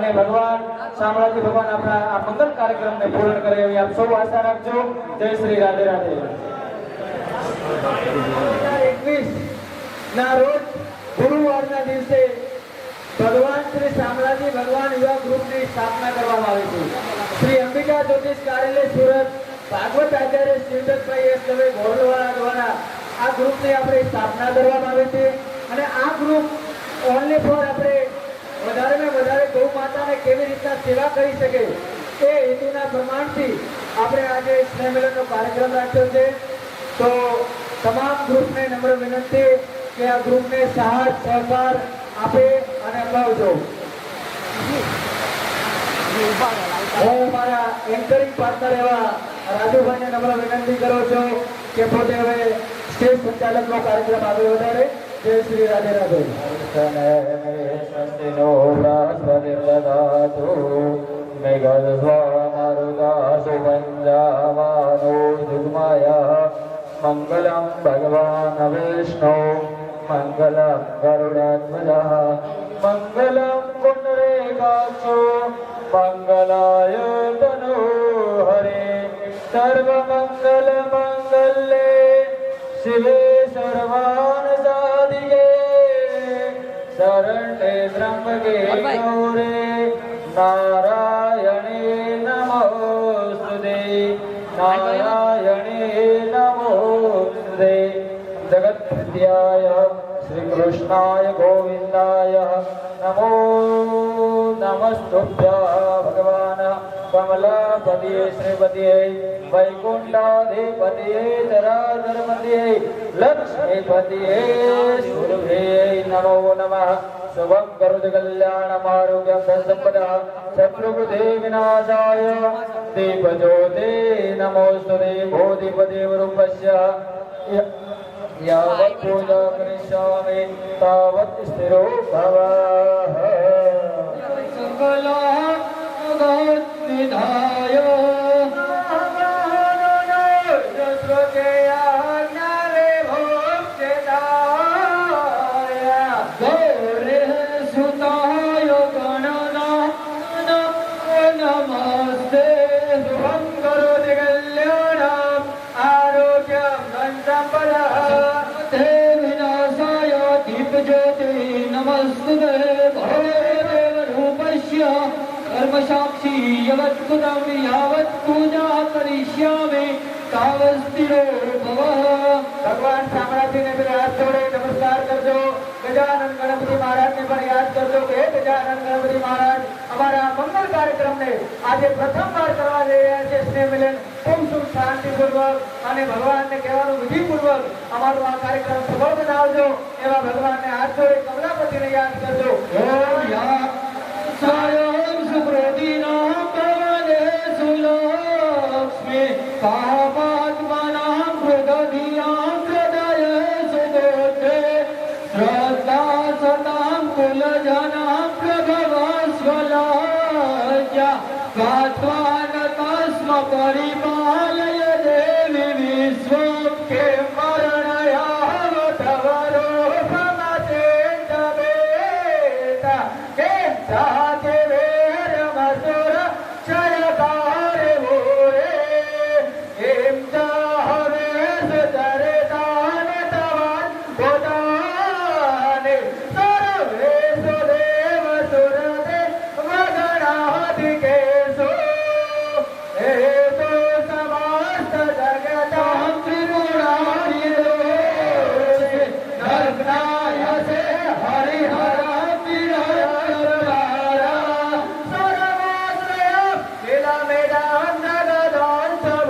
અને ભગવાન શામળાજી ભગવાન આપણા આ મંગલ કાર્યક્રમને પૂર્ણ કરે એવી આપ સૌ આશા રાખજો. જય શ્રી રાધે રાધે. 2021 ના રોજ ગુરુવારના દિવસે ભગવાન શ્રી શામળાજી ભગવાન યુવા ગ્રુપની સ્થાપના કરવામાં આવી છે. શ્રી અંબિકા જ્યોતિષ કાર્યાલય સુરત ભાગવત આચાર્ય શિવદત્તભાઈ એસ દવે ગોરલવાળા દ્વારા આ ગ્રુપની આપણે સ્થાપના કરવામાં આવી છે અને આ ગ્રુપ ઓનલી ફોર આપણે વધારેમાં વધારે ગૌ માતાને કેવી રીતના સેવા કરી શકે એ હેતુના પ્રમાણથી આપણે આજે સ્નેહ મિલનનો કાર્યક્રમ રાખ્યો છે. તો તમામ ગ્રુપને નમ્ર વિનંતી કે આ ગ્રુપને સાહસ સહકાર આપે અને અપાવજો. હું મારા એન્કરિંગ પાર્ટનર એવા રાજુભાઈને નમ્ર વિનંતી કરું છું કે પોતે હવે સ્ટેજ સંચાલકનો કાર્યક્રમ આગળ વધારે. જય શ્રી રાધે રાધે. મંગલમ ભગવાન વિષ્ણુ મંગલમ ગરુડધ્વજ મંગલમ પુંડરીકાક્ષો મંગલાય તનુ હરે સર્વમંગલ મંગલ્યે શિવે સર્વાન સાધિકે શરણે ત્રંબકે ગૌરે નારાયણે નમોસ્તુતે નારાયણે નમોસ્તુતે. જગત્પ્રત્યાય શ્રી કૃષ્ણાય ગોવિંદાય નમો નમસ્તુભ્યં ભગવાન કમલાપતિએ શ્રીપતિએ વૈકુંઠાધિપતિએ ચરાચરપતિએ લક્ષ્મીપતિએ સુરભે નમો નમઃ. શુભં કરોતિ કલ્યાણમ આરોગ્યં ધનસંપદઃ શત્રુબુદ્ધિ વિનાશાય દીપજ્યોતે નમોસ્તુતે. બોધિપદેવ રૂપસ્ય यावत् पूजा करिष्यामि तावत् स्थिरो भवः. सकलविधाय सुताय गणनाथ नमस्ते. शुभं करोति कल्याणम् आरोग्यं धनसम्पदः विनाशाय दीपज्योति नमस्ते. भवदेव रूपस्य कर्मसाक्षी यवत्कृतं यावत् पूजा करिष्यामि तावत् स्थिरो भवः. भगवान शामळाजीने भी हाथ जोड़े नमस्कार करजो. गजानन गणपति महाराज ने पण याद करजो કે ગજાનન ગણપતિ મહારાજ અમારા મંગલ કાર્યક્રમને આજે પ્રથમવાર કરવા જઈ રહ્યા છે. સ્નેહ મિલન ખૂબ સુખ શાંતિપૂર્વક અને ભગવાનને કહેવાનું વિધિપૂર્વક અમારો આ કાર્યક્રમ સફળ બનાવજો એવા ભગવાનને હાથ જોડે કમલાપતિને યાદ કરજો. ઓમ યા સ્વયં સુપ્રતિના પ્રવદે સુલક્ષ્મી કામાત્મના કૃતધિયા હૃદય સુદોતે શ્રદ્ધા સતાં કુલજના પ્રભવસ્વલાજ્યા ગાત્વાન તસ્મ પરિપાલય દેવી વિશ્વં કે મરણયાવતવરો ભમચેતવેતા કે સાતે વેરમસુર ક્ષયકારે ભૂરે એમ ચાહવે સુતરતાન તવાન પોતાને સર્વે સુદેવ સુરતે વગણાધિકેશુ હે તો સમસ્ત જગતાં ત્રિગુણાનિરોધે નર્મદાય સે હરિહરા વિરહરા સર્વાશ્રય શિલામેદાં જગદાંશભૂતા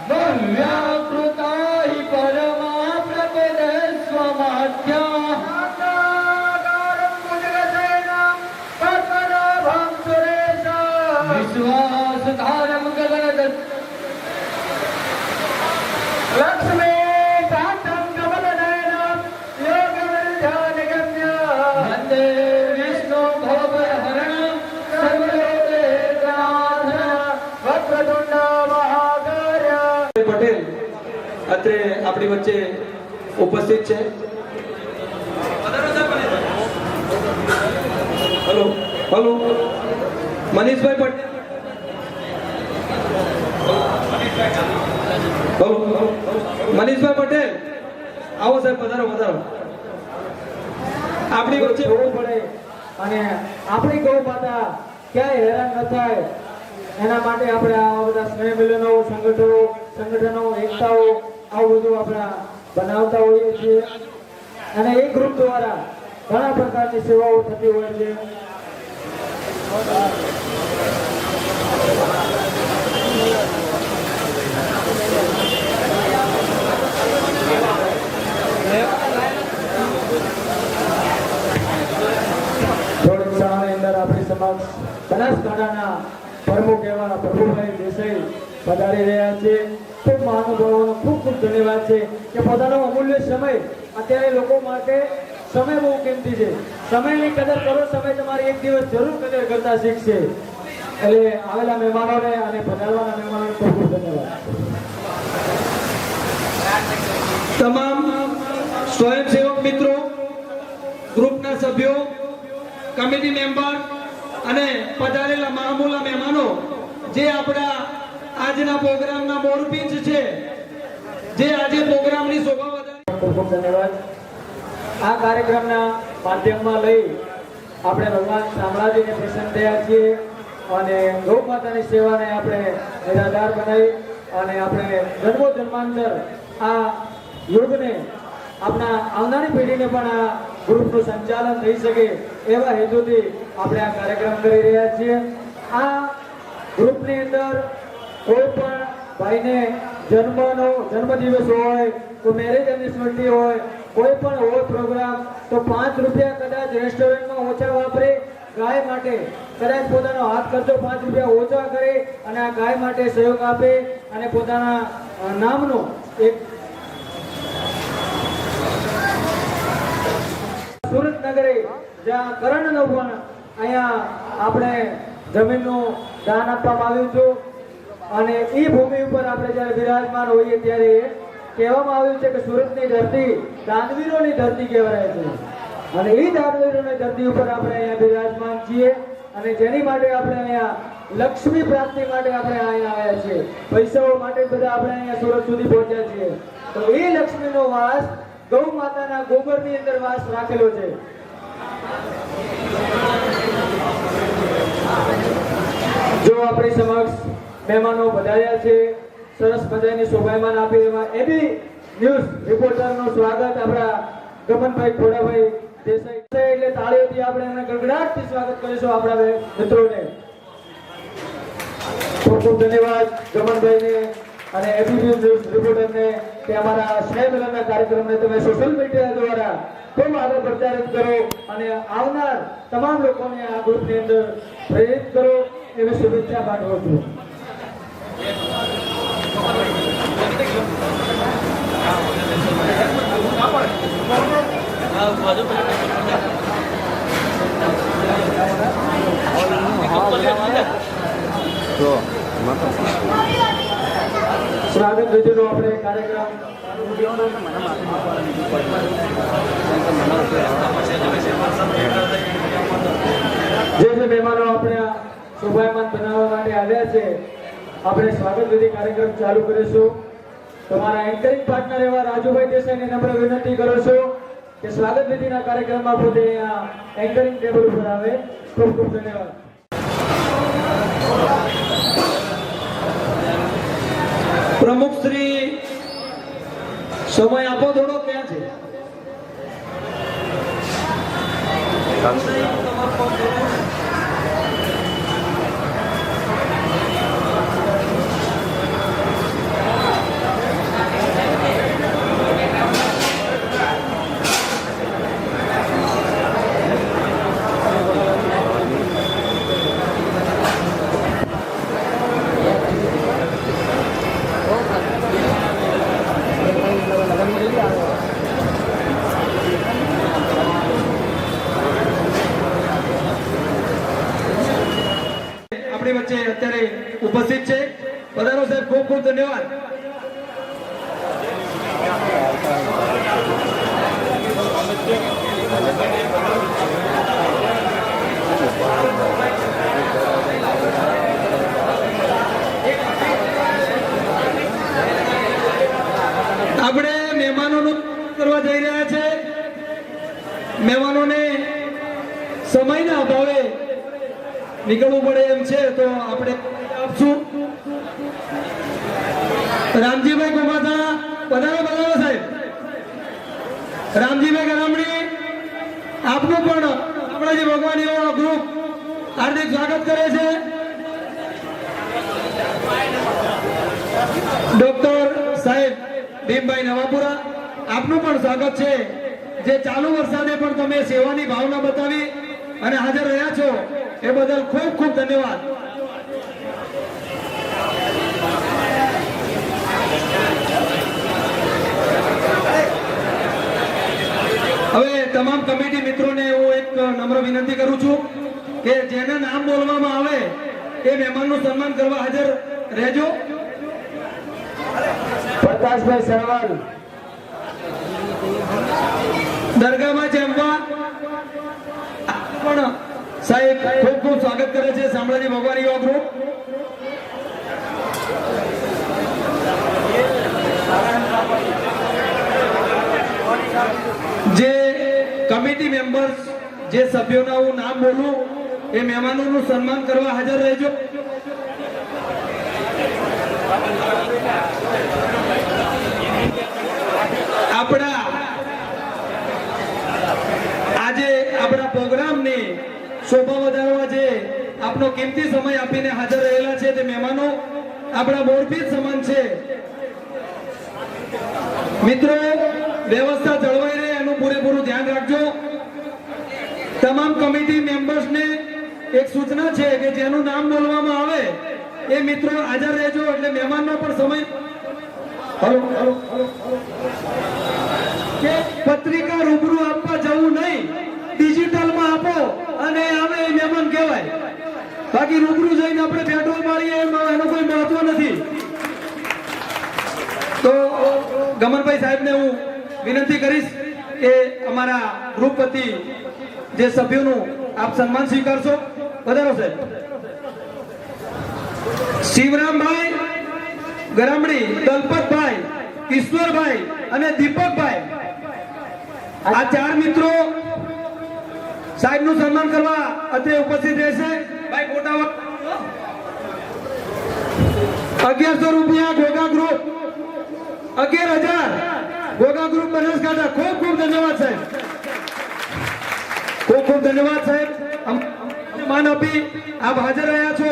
નવ્યાકૃતા હિ પરમા પ્રપદે સ્વમાધ્યા આકારં ભુજગશયनं પદ્મનાભં સુરેશં વિશ્વાસધારં ગગનદત્ત લક્ષ્મી કાંતં કમલનયनं યોગવિદ્યાનિગમ્યં વંદે વિષ્ણુ ભવભયહરણં સર્વલોકૈકનાથં વક્રતુંડ મહાકાય. પટેલ અત્રે આપણી વચ્ચે ઉપસ્થિત છે. હેલો. હલો મનીષભાઈ પટેલ હલો મનીષભાઈ પટેલ આવો સાહેબ પધારો પધારો આપણી વચ્ચે જોવું પડે અને આપણી ગૌ માતા ક્યાંય હેરાન ન થાય એના માટે આપણે આવા બધા સ્નેહ મિલનો સંગઠનો એકતાઓ આવું બધું આપણે બનાવતા હોઈએ છીએ અને એ ગ્રુપ દ્વારા ઘણા પ્રકારની સેવાઓ થતી હોય છે. થોડીક સમયની અંદર આપણી સમક્ષ બનાસકાંઠાના પ્રમુખ એવા પ્રભુભાઈ દેસાઈ પધારી રહ્યા છે. ખૂબ મહાનુભાવોનો ખૂબ ખૂબ ધન્યવાદ છે કે પોતાનો અમૂલ્ય સમય અત્યારે લોકો માટે સમય બહુ કિંમતી છે. સમયની કદર કરો, સમય તમારી એક દિવસ જરૂર કદર કરતા શીખશે. એટલે આવેલા મહેમાનોને અને પધારવાના મહેમાનોને ખૂબ ખૂબ ધન્યવાદ. તમામ સ્વયંસેવક મિત્રો, ગ્રુપના સભ્યો, કમિટી મેમ્બર અને પધારેલા મામૂલા મહેમાનો જે આપણા આજના પ્રોગ્રામના મોરપીંછ છે, જે આજે પ્રોગ્રામની શોભા વધારે. ખૂબ ખૂબ ધન્યવાદ. આ કાર્યક્રમના માધ્યમમાં લઈ આપણે ભગવાન શામળાજીને પ્રસન્ન થયા છીએ અને ગૌ માતાની સેવાને આપણે નિરાધાર બનાવી અને આપણે જન્મો જન્માંતર આ યુગને આપણા આવનારી પેઢીને પણ આ ગ્રુપનું સંચાલન થઈ શકે એવા હેતુથી આપણે આ કાર્યક્રમ કરી રહ્યા છીએ. આ ગ્રુપની અંદર કોઈ પણ ભાઈને જન્મદિવસ હોય, કોઈ મેરેજ એનિવર્સરી હોય, કોઈ પણ હોય પ્રોગ્રામ તો 5 રૂપિયા કદાચ રેસ્ટોરન્ટમાં ઓછા વાપરે, ગાય માટે કદાચ પોતાનો હાથ ખર્ચો 5 રૂપિયા ઓછા કરે અને આ ગાય માટે સહયોગ આપે અને પોતાના નામનો એક સુરતનગરે જ્યાં કરણનો પણ અહીંયા આપણે જમીનનું દાન આપવામાં આવ્યું હતું અને એ ભૂમિ ઉપર આપણે જ્યારે બિરાજમાન હોઈએ ત્યારે કહેવામાં આવ્યું છે કે સુરતની ધરતી દાનવીરોની ધરતી કહેવાય છે અને એ દાનવીરોની ધરતી ઉપર આપણે અહીંયા બિરાજમાન છીએ અને જેની માટે આપણે અહીંયા લક્ષ્મી પ્રાપ્તિ માટે આપણે અહીંયા આવ્યા છીએ. પૈસાઓ માટે બધા આપણે અહીંયા સુરત સુધી પહોંચ્યા છીએ. તો એ લક્ષ્મીનો વાસ ગૌ માતાના ગોબરની અંદર વાસ રાખેલો છે. જો આપણી સમક્ષ મહેમાનો પધાર્યા છે, સરસ મજાની શોભાયમાન આપી એવા એબી ન્યૂઝ રિપોર્ટરનું સ્વાગત આપણા ગમનભાઈ ખોડાભાઈ દેસાઈ એટલે તાળીઓથી આપણે એમને ગડગડાટથી સ્વાગત કરીશું આપણા મિત્રોને. ખૂબ ખૂબ ધન્યવાદ ગમનભાઈને અને એબી ન્યૂઝ રિપોર્ટરને કે અમારા સ્નેહ મિલનના કાર્યક્રમને તમે સોશિયલ મીડિયા દ્વારા ખૂબ આગળ પ્રચારિત કરો અને આવનાર તમામ લોકોને આ ગ્રુપની અંદર પ્રેરિત કરો એવી શુભેચ્છા પાઠવું છું. સ્વાગત વિધિનો આપણે કાર્યક્રમ જે મહેમાનો આપણે શોભાયમાન બનાવવા માટે આવ્યા છે આપણે સ્વાગત વિધિ કાર્યક્રમ ચાલુ કરીશું. તમારા એન્કરિંગ પાર્ટનર એવા રાજુભાઈ દેસાઈને નમ્ર વિનંતી કરું છું કે સ્વાગત વિધિના કાર્યક્રમમાં પોતે અહીંયા એન્કરિંગ ટેબલ ઉપર આવે. ખૂબ ખૂબ ધન્યવાદ. પ્રમુખ શ્રી સમય આપો થોડો, ક્યાં છે? આપણી વચ્ચે અત્યારે ઉપસ્થિત છે. પધારો સાહેબ, ખૂબ ખૂબ ધન્યવાદ. આપણે મહેમાનોનું કરવા જઈ રહ્યા છે. મહેમાનોને સમયના અભાવે નીકળવું પડે એમ છે તો આપણે આપશું. રામજીભાઈ ગોમાતા પધારો સાહેબ. રામજીભાઈ ગરામણી આપનું પણ આપણાજી ભગવાન એવો ગ્રુપ હાર્દિક સ્વાગત કરે છે. ડોક્ટર સાહેબ ભીમભાઈ નવાપુરા આપનું પણ સ્વાગત છે. જે ચાલુ વરસાદે પણ તમે સેવાની ભાવના બતાવી અને હાજર રહ્યા છો એ બદલ ખૂબ ખૂબ ધન્યવાદ. હવે તમામ કમિટી મિત્રોને હું એક નમ્ર વિનંતી કરું છું કે જેના નામ બોલવામાં આવે એ મહેમાનનું સન્માન કરવા હાજર રહેજો. પ્રકાશભાઈ સરવાલ, દરગાહમાં જમવા પણ સાહેબ ખૂબ ખૂબ સ્વાગત કરે છે. શામળાજી ભગવાન યુવા ગ્રુપ જે કમિટી મેમ્બર્સ જે સભ્યોના હું નામ બોલું એ મહેમાનોનું સન્માન કરવા હાજર રહેજો. આપણા આજે આપણા પ્રોગ્રામને શોભા વધારવા જે આપનો કિંમતી સમય આપીને હાજર રહેલા છે તે મહેમાનો આપણા મોરપીત સમાન છે. મિત્રો, વ્યવસ્થા જળવાઈ રહે એનું પૂરેપૂરું ધ્યાન રાખજો. તમામ કમિટી મેમ્બર્સને એક સૂચના છે કે જેનું નામ બોલવામાં આવે એ મિત્રો હાજર રહેજો એટલે મહેમાનનો પણ સમય. પત્રિકા રૂબરૂ આપવા જવું નહીં, ડિજિટલમાં આપો અને આવે એ મહેમાન કહેવાય. બાકી રૂબરૂ જઈને આપણે પેટ્રોલ મારીએ એનું કોઈ મહત્વ નથી. તો ગમનભાઈ સાહેબને હું વિનંતી કરીશ કે અમારા ગ્રુપ વતી જે સભ્યોનું આપ સન્માન સ્વીકારશો. વધારો સાહેબ. શિવરામભાઈ ગરામડી, દલપતભાઈ, ઈશ્વરભાઈ અને દીપકભાઈ આ ચાર મિત્રો સાહેબનું સન્માન કરવા અત્રે ઉપસ્થિત રહેશે. ભાઈ ફોટા 1100 રૂપિયા ગોગા ગ્રુપ, 11,000 ગોગા ગ્રુપ બનાસકાંઠા. ખૂબ ખૂબ ધન્યવાદ સાહેબ. ખૂબ ખૂબ ધન્યવાદ સાહેબ. માન આપી આપ હાજર રહ્યા છો.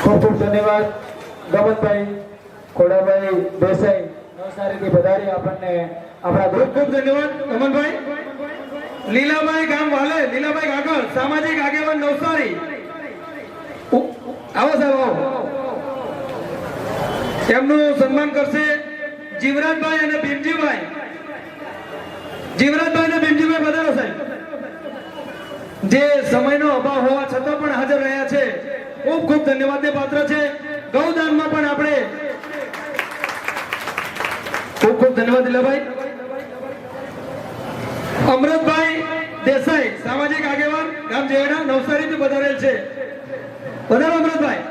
ખૂબ ખૂબ ધન્યવાદ. ગમનભાઈ ખોડાભાઈ દેસાઈ નવસારીથી પધારી આપણને આપણા ખૂબ ખૂબ ધન્યવાદ અમનભાઈ. લીલાભાઈ ગામ વાલે, લીલાભાઈ કાગળ, સામાજિક આગેવાન નવસારી. આવો સાહેબ આવો. એમનું સન્માન કરશે જીવરાજભાઈ અને ભીમજીભાઈ. જીવરાજભાઈ અને ભીમજીભાઈ પધારો સાહેબ. જે સમયનો અભાવ હોવા છતાં પણ હાજર રહ્યા છે. ખૂબ ખૂબ ધન્યવાદને પાત્ર છે. ગૌદાનમાં પણ આપણે ખૂબ ખૂબ ધન્યવાદ લીલાભાઈ. અમૃતભાઈ દેસાઈ, સામાજિક આગેવાન, ગામ જેડા, નવસારીથી પધારેલ છે. પધારો અમૃતભાઈ.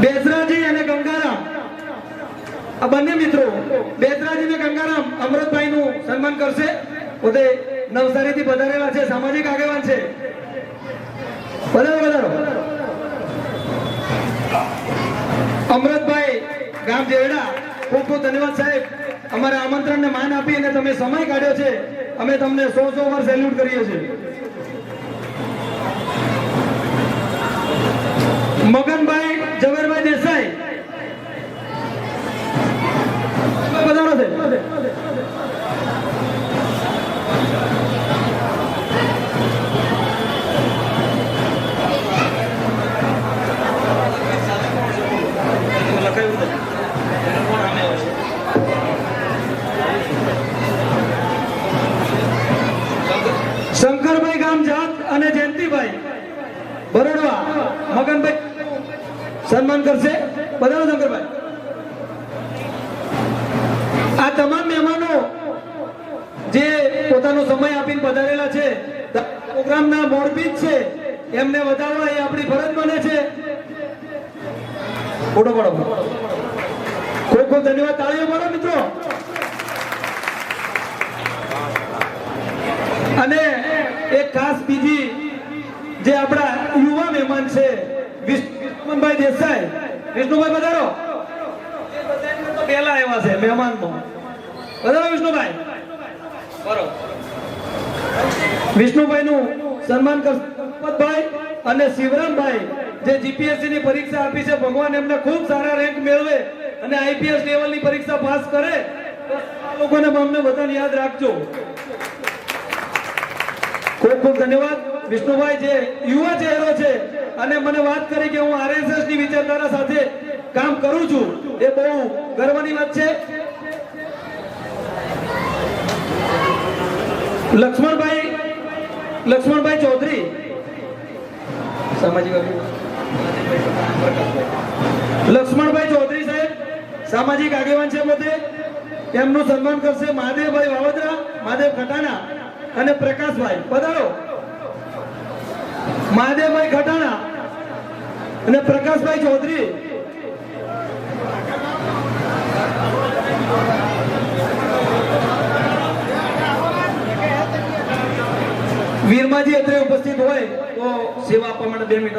બેસરાજી અને ગંગારામ આ બંને મિત્રો, બેસરાજી અને ગંગારામ અમૃતભાઈ નું સન્માન કરશે. પોતે નવસારીથી પધારેલા છે, સામાજિક આગેવાન છે. પધારો પધારો. અમૃતભાઈ ગામ જેડા, ખૂબ ખૂબ ધન્યવાદ સાહેબ. અમારા આમંત્રણને માન આપી અને તમે સમય કાઢ્યો છે. અમે તમને 100 વાર સેલ્યુટ કરીએ છીએ. મગનભાઈ ઝવેરભાઈ દેસાઈ પધારો છે. શંકરભાઈ ગામ જાત અને જયંતિભાઈ બરોડા, મગનભાઈ સન્માન કરશે. પધારો શંકરભાઈ. આ તમામ મહેમાનો જે પોતાનો સમય આપીને પધારેલા છે પ્રોગ્રામના મોરબી જ છે એમને વધારવા એ આપણી ફરજ બને છે. ફોટો પાડો. ખૂબ ખૂબ ધન્યવાદ. તાળીઓ પાડો મિત્રો. અને એક ખાસ બીજી જે આપણા યુવા મહેમાન છે વિષ્ણુભાઈ દેસાઈ. વિષ્ણુભાઈ પધારો. પહેલા આવ્યા છે મહેમાનમાં. પધારો વિષ્ણુભાઈ. બરોબર. વિષ્ણુભાઈ નું સન્માન કરશનભાઈ અને શિવરામભાઈ જે જીપીએસસી ની પરીક્ષા આપી છે. ભગવાન એમને ખૂબ સારા રેન્ક મેળવે અને આઈપીએસ લેવલની પરીક્ષા પાસ કરે. આ લોકોને અમને બધાને યાદ રાખજો. ખૂબ ખૂબ ધન્યવાદ. વિષ્ણુભાઈ જે યુવા ચહેરો છે અને મને વાત કરી કે હું આરએસએસ ની વિચારધારા સાથે કામ કરું છું એ બહુ ગર્વની વાત છે. લક્ષ્મણભાઈ ચૌધરી સામાજિક લક્ષ્મણભાઈ ચૌધરી સાહેબ સામાજિક આગેવાન છે પોતે. એમનું સન્માન કરશે મહાદેવભાઈ વાવદરા, મહાદેવ ખટાણા અને પ્રકાશભાઈ. પધારો. મહાદેવભાઈ ખટાણા અને પ્રકાશભાઈ ચૌધરી. વીરમાજી અત્રે ઉપસ્થિત હોય તો સેવા આપવા માટે 2 મિનિટ.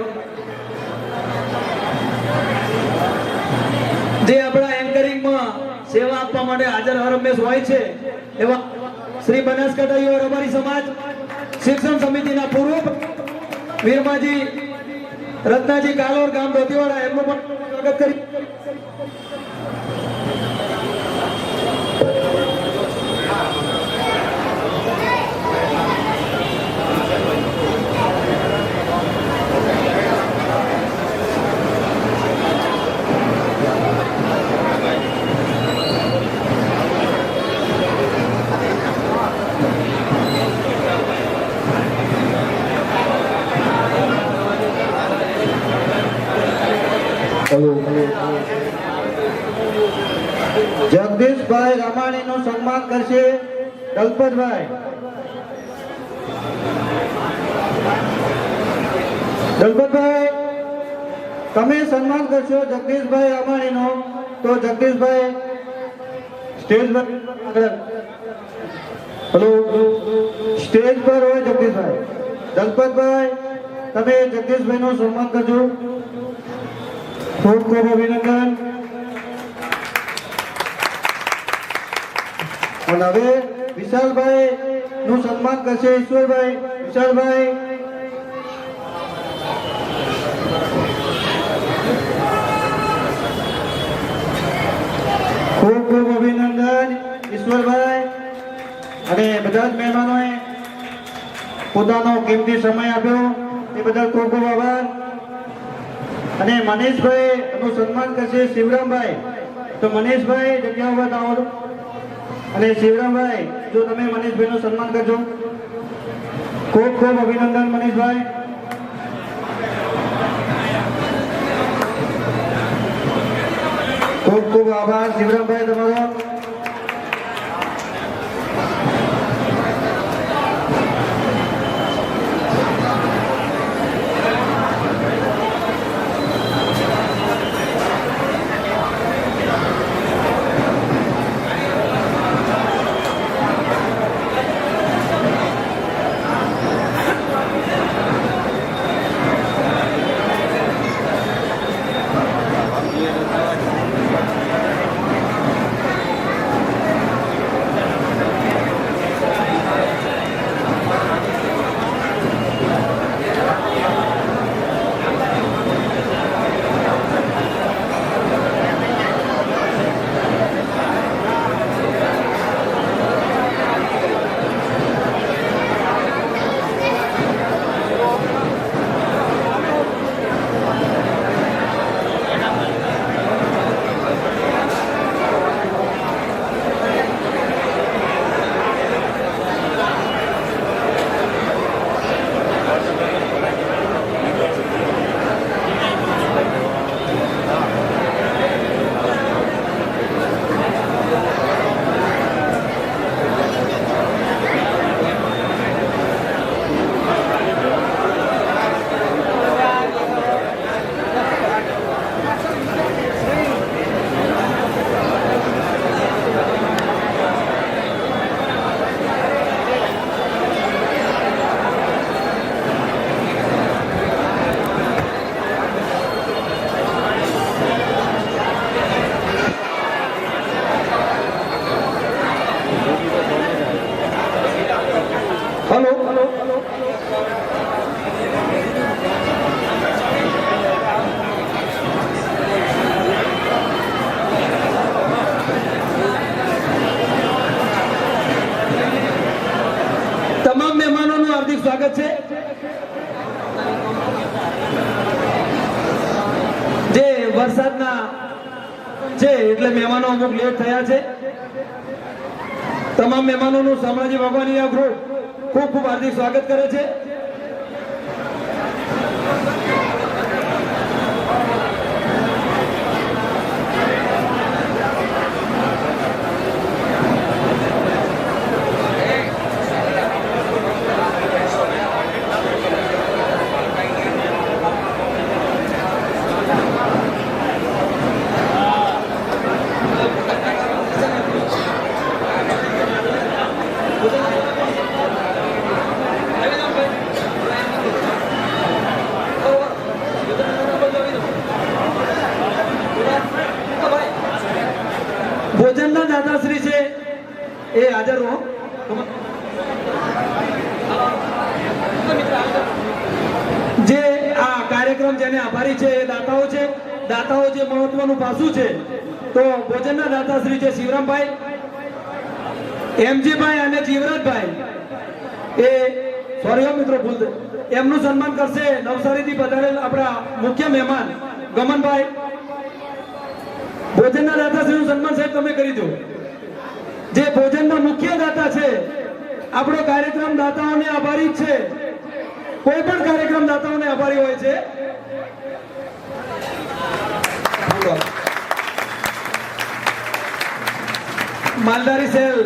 જે આપણા એન્કરિંગમાં સેવા આપવા માટે હાજર હરમેશ હોય છે એવા શ્રી બનાસકાંઠા યુવા રબારી સમાજ શિક્ષણ સમિતિના પૂર્વ વીરમાજી રત્નાજી કાલોર ગામ ધોતીવાડા એમનું પણ સ્વાગત કરી. જગદીશભાઈ રામાણી નું સન્માન કરશે દલપતભાઈ. દલપતભાઈ તમે સન્માન કરશો જગદીશભાઈ રામાણી નું તો જગદીશભાઈ સ્ટેજ પર હેલો સ્ટેજ પર હોય જગદીશભાઈ. દલપતભાઈ તમે જગદીશભાઈ નું સન્માન કરજો. ખૂબ ખૂબ અભિનંદન. અને હવે વિશાલભાઈ નું સન્માન કરશે ઈશ્વરભાઈ. વિશાલભાઈ ખૂબ ખૂબ અભિનંદન ઈશ્વરભાઈ. અને બધા જ મહેમાનોએ પોતાનો કિંમતી સમય આપ્યો એ બદલ ખૂબ ખૂબ આભાર. અને મનીષભાઈ નું સન્માન કરશે શિવરામભાઈ. તો મનીષભાઈ જગ્યા ઉપર આવો. અને શિવરામભાઈ જો તમે મનીષભાઈ નું સન્માન કરજો. ખૂબ ખૂબ અભિનંદન મનીષભાઈ. ખૂબ ખૂબ આભાર શિવરામભાઈ તમારો. સ્વાગત છે. જે વરસાદના છે એટલે મહેમાનો અમુક લેટ થયા છે. તમામ મહેમાનોનું શામળાજી ભગવાનની આ ગ્રુપ ખૂબ ખૂબ હાર્દિક સ્વાગત કરે છે. ભોજનના દાદાશ્રી છે એ હાજર હો. જે આ કાર્યક્રમ જેને આભારી છે એ દાતાઓ છે. દાતાઓ જે મહત્વનું પાસું છે તો ભોજનના દાતાશ્રી છે શિવરામભાઈ, એમજીભાઈ અને જીવરાજભાઈ એ સોરી મિત્રો ભૂલ એમનું સન્માન કરશે નવસારીથી પધારેલ આપણા મુખ્ય મહેમાન ગમનભાઈ. ભોજનના દાતાશ્રીનું સન્માન સાહેબ તમે કરી દો. જે ભોજનના મુખ્ય દાતા છે આપણો કાર્યક્રમ દાતાઓને આભારી જ છે. કોઈ પણ કાર્યક્રમ દાતાઓને આભારી હોય છે. માલધારી સેલ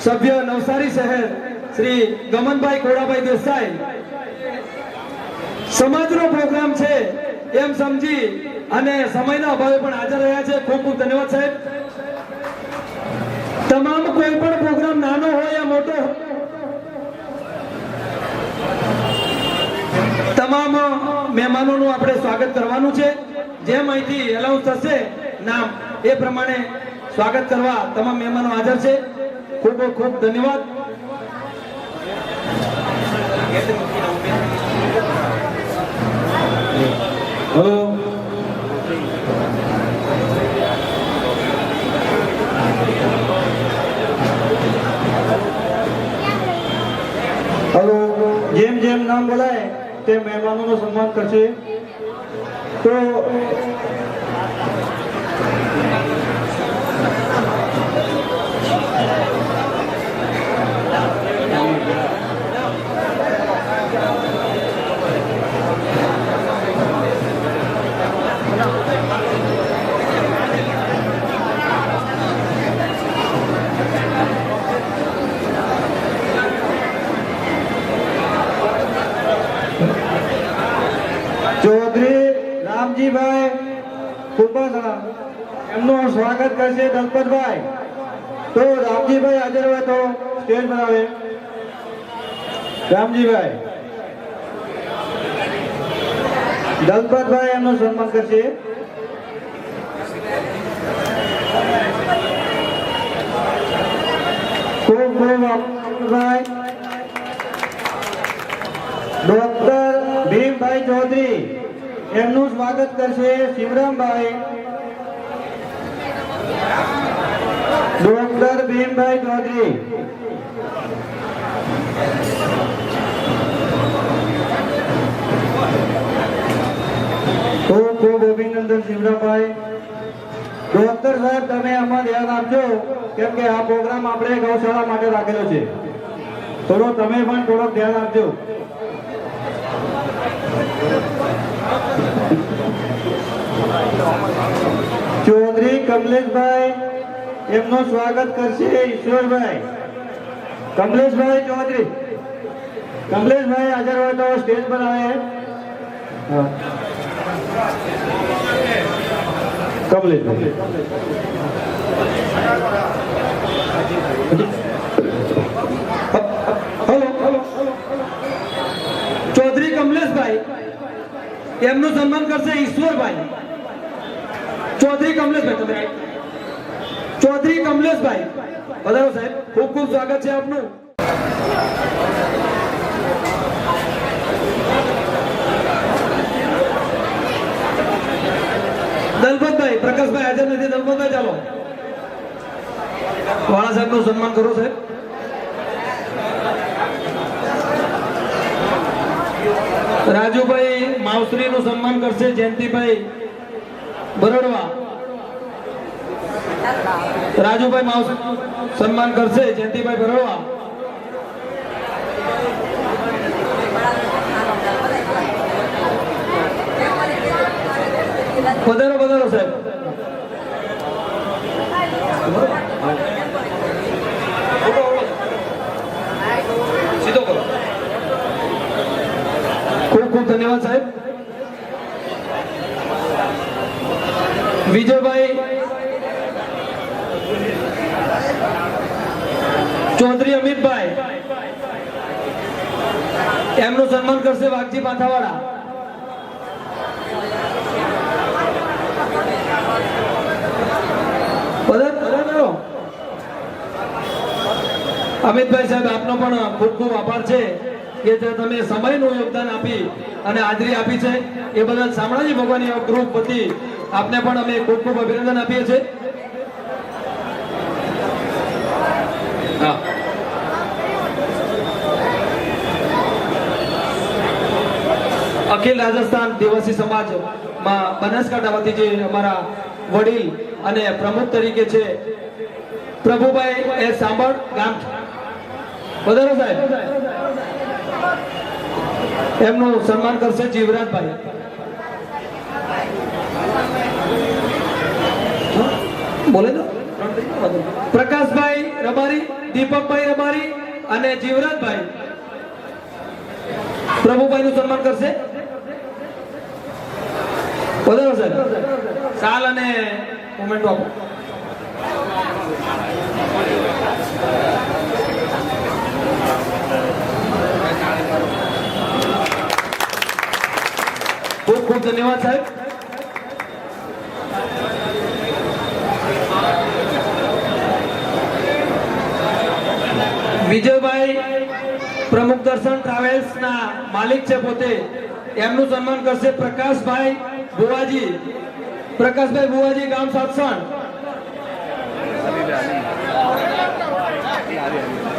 સભ્ય નવસારી શહેર શ્રી ગમનભાઈ કોડાભાઈ દેસાઈ સમાજનો પ્રોગ્રામ છે એમ સમજી અને સમયના અભાવે પણ હાજર રહ્યા છે. ખૂબ ખૂબ ધન્યવાદ સાહેબ. તમામ કોઈ પણ પ્રોગ્રામ નાનો હોય યા મોટો તમામ મહેમાનોનું આપણે સ્વાગત કરવાનું છે. જેમ અહીંથી એલાઉન્સ થશે નામ એ પ્રમાણે સ્વાગત કરવા તમામ મહેમાનો હાજર છે. ખૂબ ખૂબ ધન્યવાદ. હલો હલો જેમ જેમ નામ બોલાય તે મહેમાનોનું સન્માન કરશે. તો ચૌધરી રામજીભાઈ કુંભાસણા એમનું સ્વાગત કરશે દલપતભાઈ. તો રામજીભાઈ હાજર હોય તો સ્ટેજ પર આવે. રામજીભાઈ દલપતભાઈ એમનું સન્માન કરશે. ખૂબ ખૂબ ભાઈ ડોક્ટર ભીમભાઈ ચૌધરી એમનું સ્વાગત કરશે શિવરામભાઈ. ડોક્ટર ભીમભાઈ ચૌધરી ખૂબ ખૂબ અભિનંદન શિવરામભાઈ. ડોક્ટર સાહેબ તમે આમાં ધ્યાન આપજો કેમ કે આ પ્રોગ્રામ આપણે ગૌશાળા માટે રાખેલો છે. થોડો તમે પણ થોડોક ધ્યાન આપજો. ચૌધરી કમલેશભાઈ એમનું સ્વાગત કરશે ઈશ્વરભાઈ. કમલેશભાઈ ચૌધરી કમલેશભાઈ હાજર હોય તો સ્ટેજ પર આવે. કમલેશભાઈ હેલો ચૌધરી કમલેશભાઈ એમનું સન્માન કરશે ઈશ્વરભાઈ. ચૌધરી કમલેશભાઈ તમે ચૌધરી કમલેશભાઈ વધારો સાહેબ. ખૂબ ખૂબ સ્વાગત છે આપનું. દલપતભાઈ પ્રકાશભાઈ હાજર નથી. દલપતભાઈ ચાલો વાળા સાહેબ નું સન્માન કરો સાહેબ. રાજુભાઈ માવશ્રી નું સન્માન કરશે જયંતિભાઈ બરોડવા. રાજુભાઈ માવશ્રી સન્માન કરશે જયંતિભાઈ બરોડવા. પધારો પધારો સાહેબ. સીધો કરો. ખૂબ ખૂબ ધન્યવાદ સાહેબ. વિજયભાઈ ચૌધરી અમિતભાઈ એમનું સન્માન કરશે વાઘજી પાથાવાળા. અમિતભાઈ સાહેબ આપનો પણ ખૂબ ખૂબ આભાર છે કે જે તમે સમયનું યોગદાન આપી અને હાજરી આપી છે એ બદલ શામળાજી ભગવાન ગ્રુપ વતી આપને પણ અમે ખૂબ ખૂબ અભિનંદન આપીએ છીએ. અખિલ રાજસ્થાન દેવાસી સમાજમાં બનાસકાંઠા વતી જે અમારા વડીલ અને પ્રમુખ તરીકે છે પ્રભુભાઈ એ સાંભળ ગામ પધારો સાહેબ. એમનું સન્માન કરશે જીવરાજભાઈ. બોલે તો પ્રકાશભાઈ રબારી, દીપકભાઈ રબારી અને જીવરાજભાઈ પ્રભુભાઈ નું સન્માન કરશે. પધારો સાહેબ. સાલ અને મોમેન્ટો આપો. ખૂબ ખૂબ ધન્યવાદ સાહેબ. વિજયભાઈ પ્રમુખ દર્શન ટ્રાવેલ્સ ના માલિક છે પોતે, એમનું સન્માન કરશે પ્રકાશભાઈ બુવાજી. પ્રકાશભાઈ બુવાજી ગામ સાતસણ.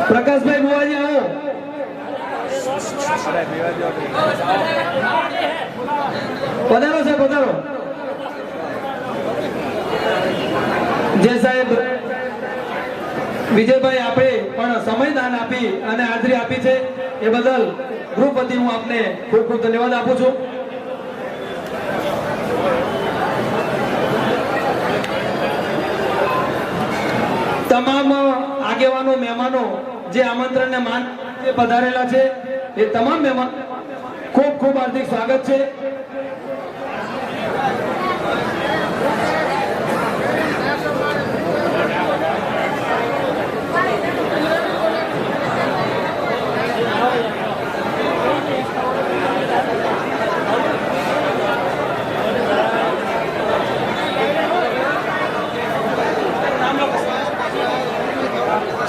પ્રકાશભાઈ બુવાજી આવો. પધારો સાહેબ પધારો. જે સાહેબ વિજયભાઈ આપણે પણ સમયદાન આપી અને હાજરી આપી છે એ બદલ ગ્રુપ વતી હું આપને ખૂબ ખૂબ ધન્યવાદ આપું છું. તમામ આગેવાનો મહેમાનો જે આમંત્રણને માન પધારેલા છે એ તમામ મહેમાન ખૂબ ખૂબ હાર્દિક સ્વાગત છે.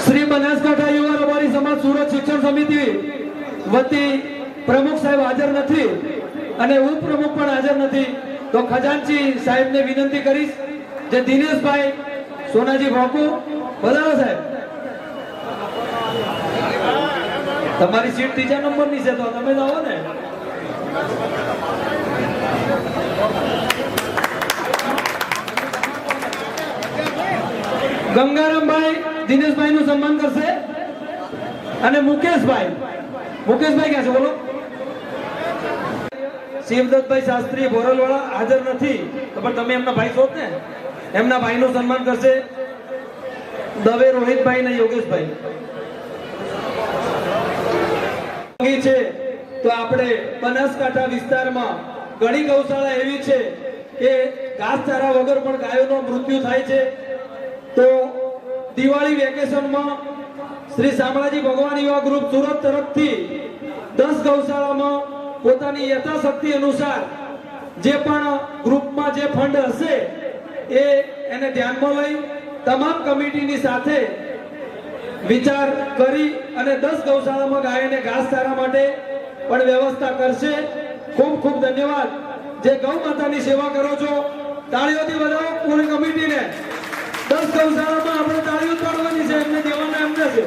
શ્રી બનાસકાંઠા યુવા રબારી સમાજ સુરત શિક્ષણ સમિતિ વતી પ્રમુખ સાહેબ હાજર નથી અને ઉપપ્રમુખ પણ હાજર નથી, તો ખજાનચી સાહેબને વિનંતી કરીશ જે દિનેશભાઈ સોનાજી ભોકુ. બધાનો સાહેબ તમારી સીટ ત્રીજા નંબરની છે તો તમે જ આવો ને. ગંગારામભાઈ દિનેશભાઈ નું સન્માન કરશે અને મુકેશભાઈ ક્યાં છે બોલો. શિવદત્તભાઈ શાસ્ત્રી બોરલવાળા હાજર નથી પણ તમે એમના ભાઈ છો ને, એમના ભાઈ નું સન્માન કરશે દવે રોહિતભાઈ અને યોગેશભાઈ. છે તો આપણે બનાસકાંઠા વિસ્તારમાં ઘણી ગૌશાળા એવી છે કે ઘાસચારા વગર પણ ગાયોનો મૃત્યુ થાય છે. તો દિવાળી વેકેશનમાં શ્રી શામળાજી ભગવાન યુવા ગ્રુપ સુરત તરફથી 10 ગૌશાળામાં પોતાની યથાશક્તિ અનુસાર જે પણ ગ્રુપમાં જે ફંડ હશે એને ધ્યાનમાં લઈ તમામ કમિટીની સાથે વિચાર કરી અને 10 ગૌશાળામાં ગાયોને ઘાસચારા માટે પણ વ્યવસ્થા કરશે. ખૂબ ખૂબ ધન્યવાદ. જે ગૌ માતાની સેવા કરો છો તાળીઓથી વધાવો પૂરી કમિટીને. 10 ગૌશાળામાં આપણે તાળીઓ પાડવાની છે, એમને દેવાના એમને છે.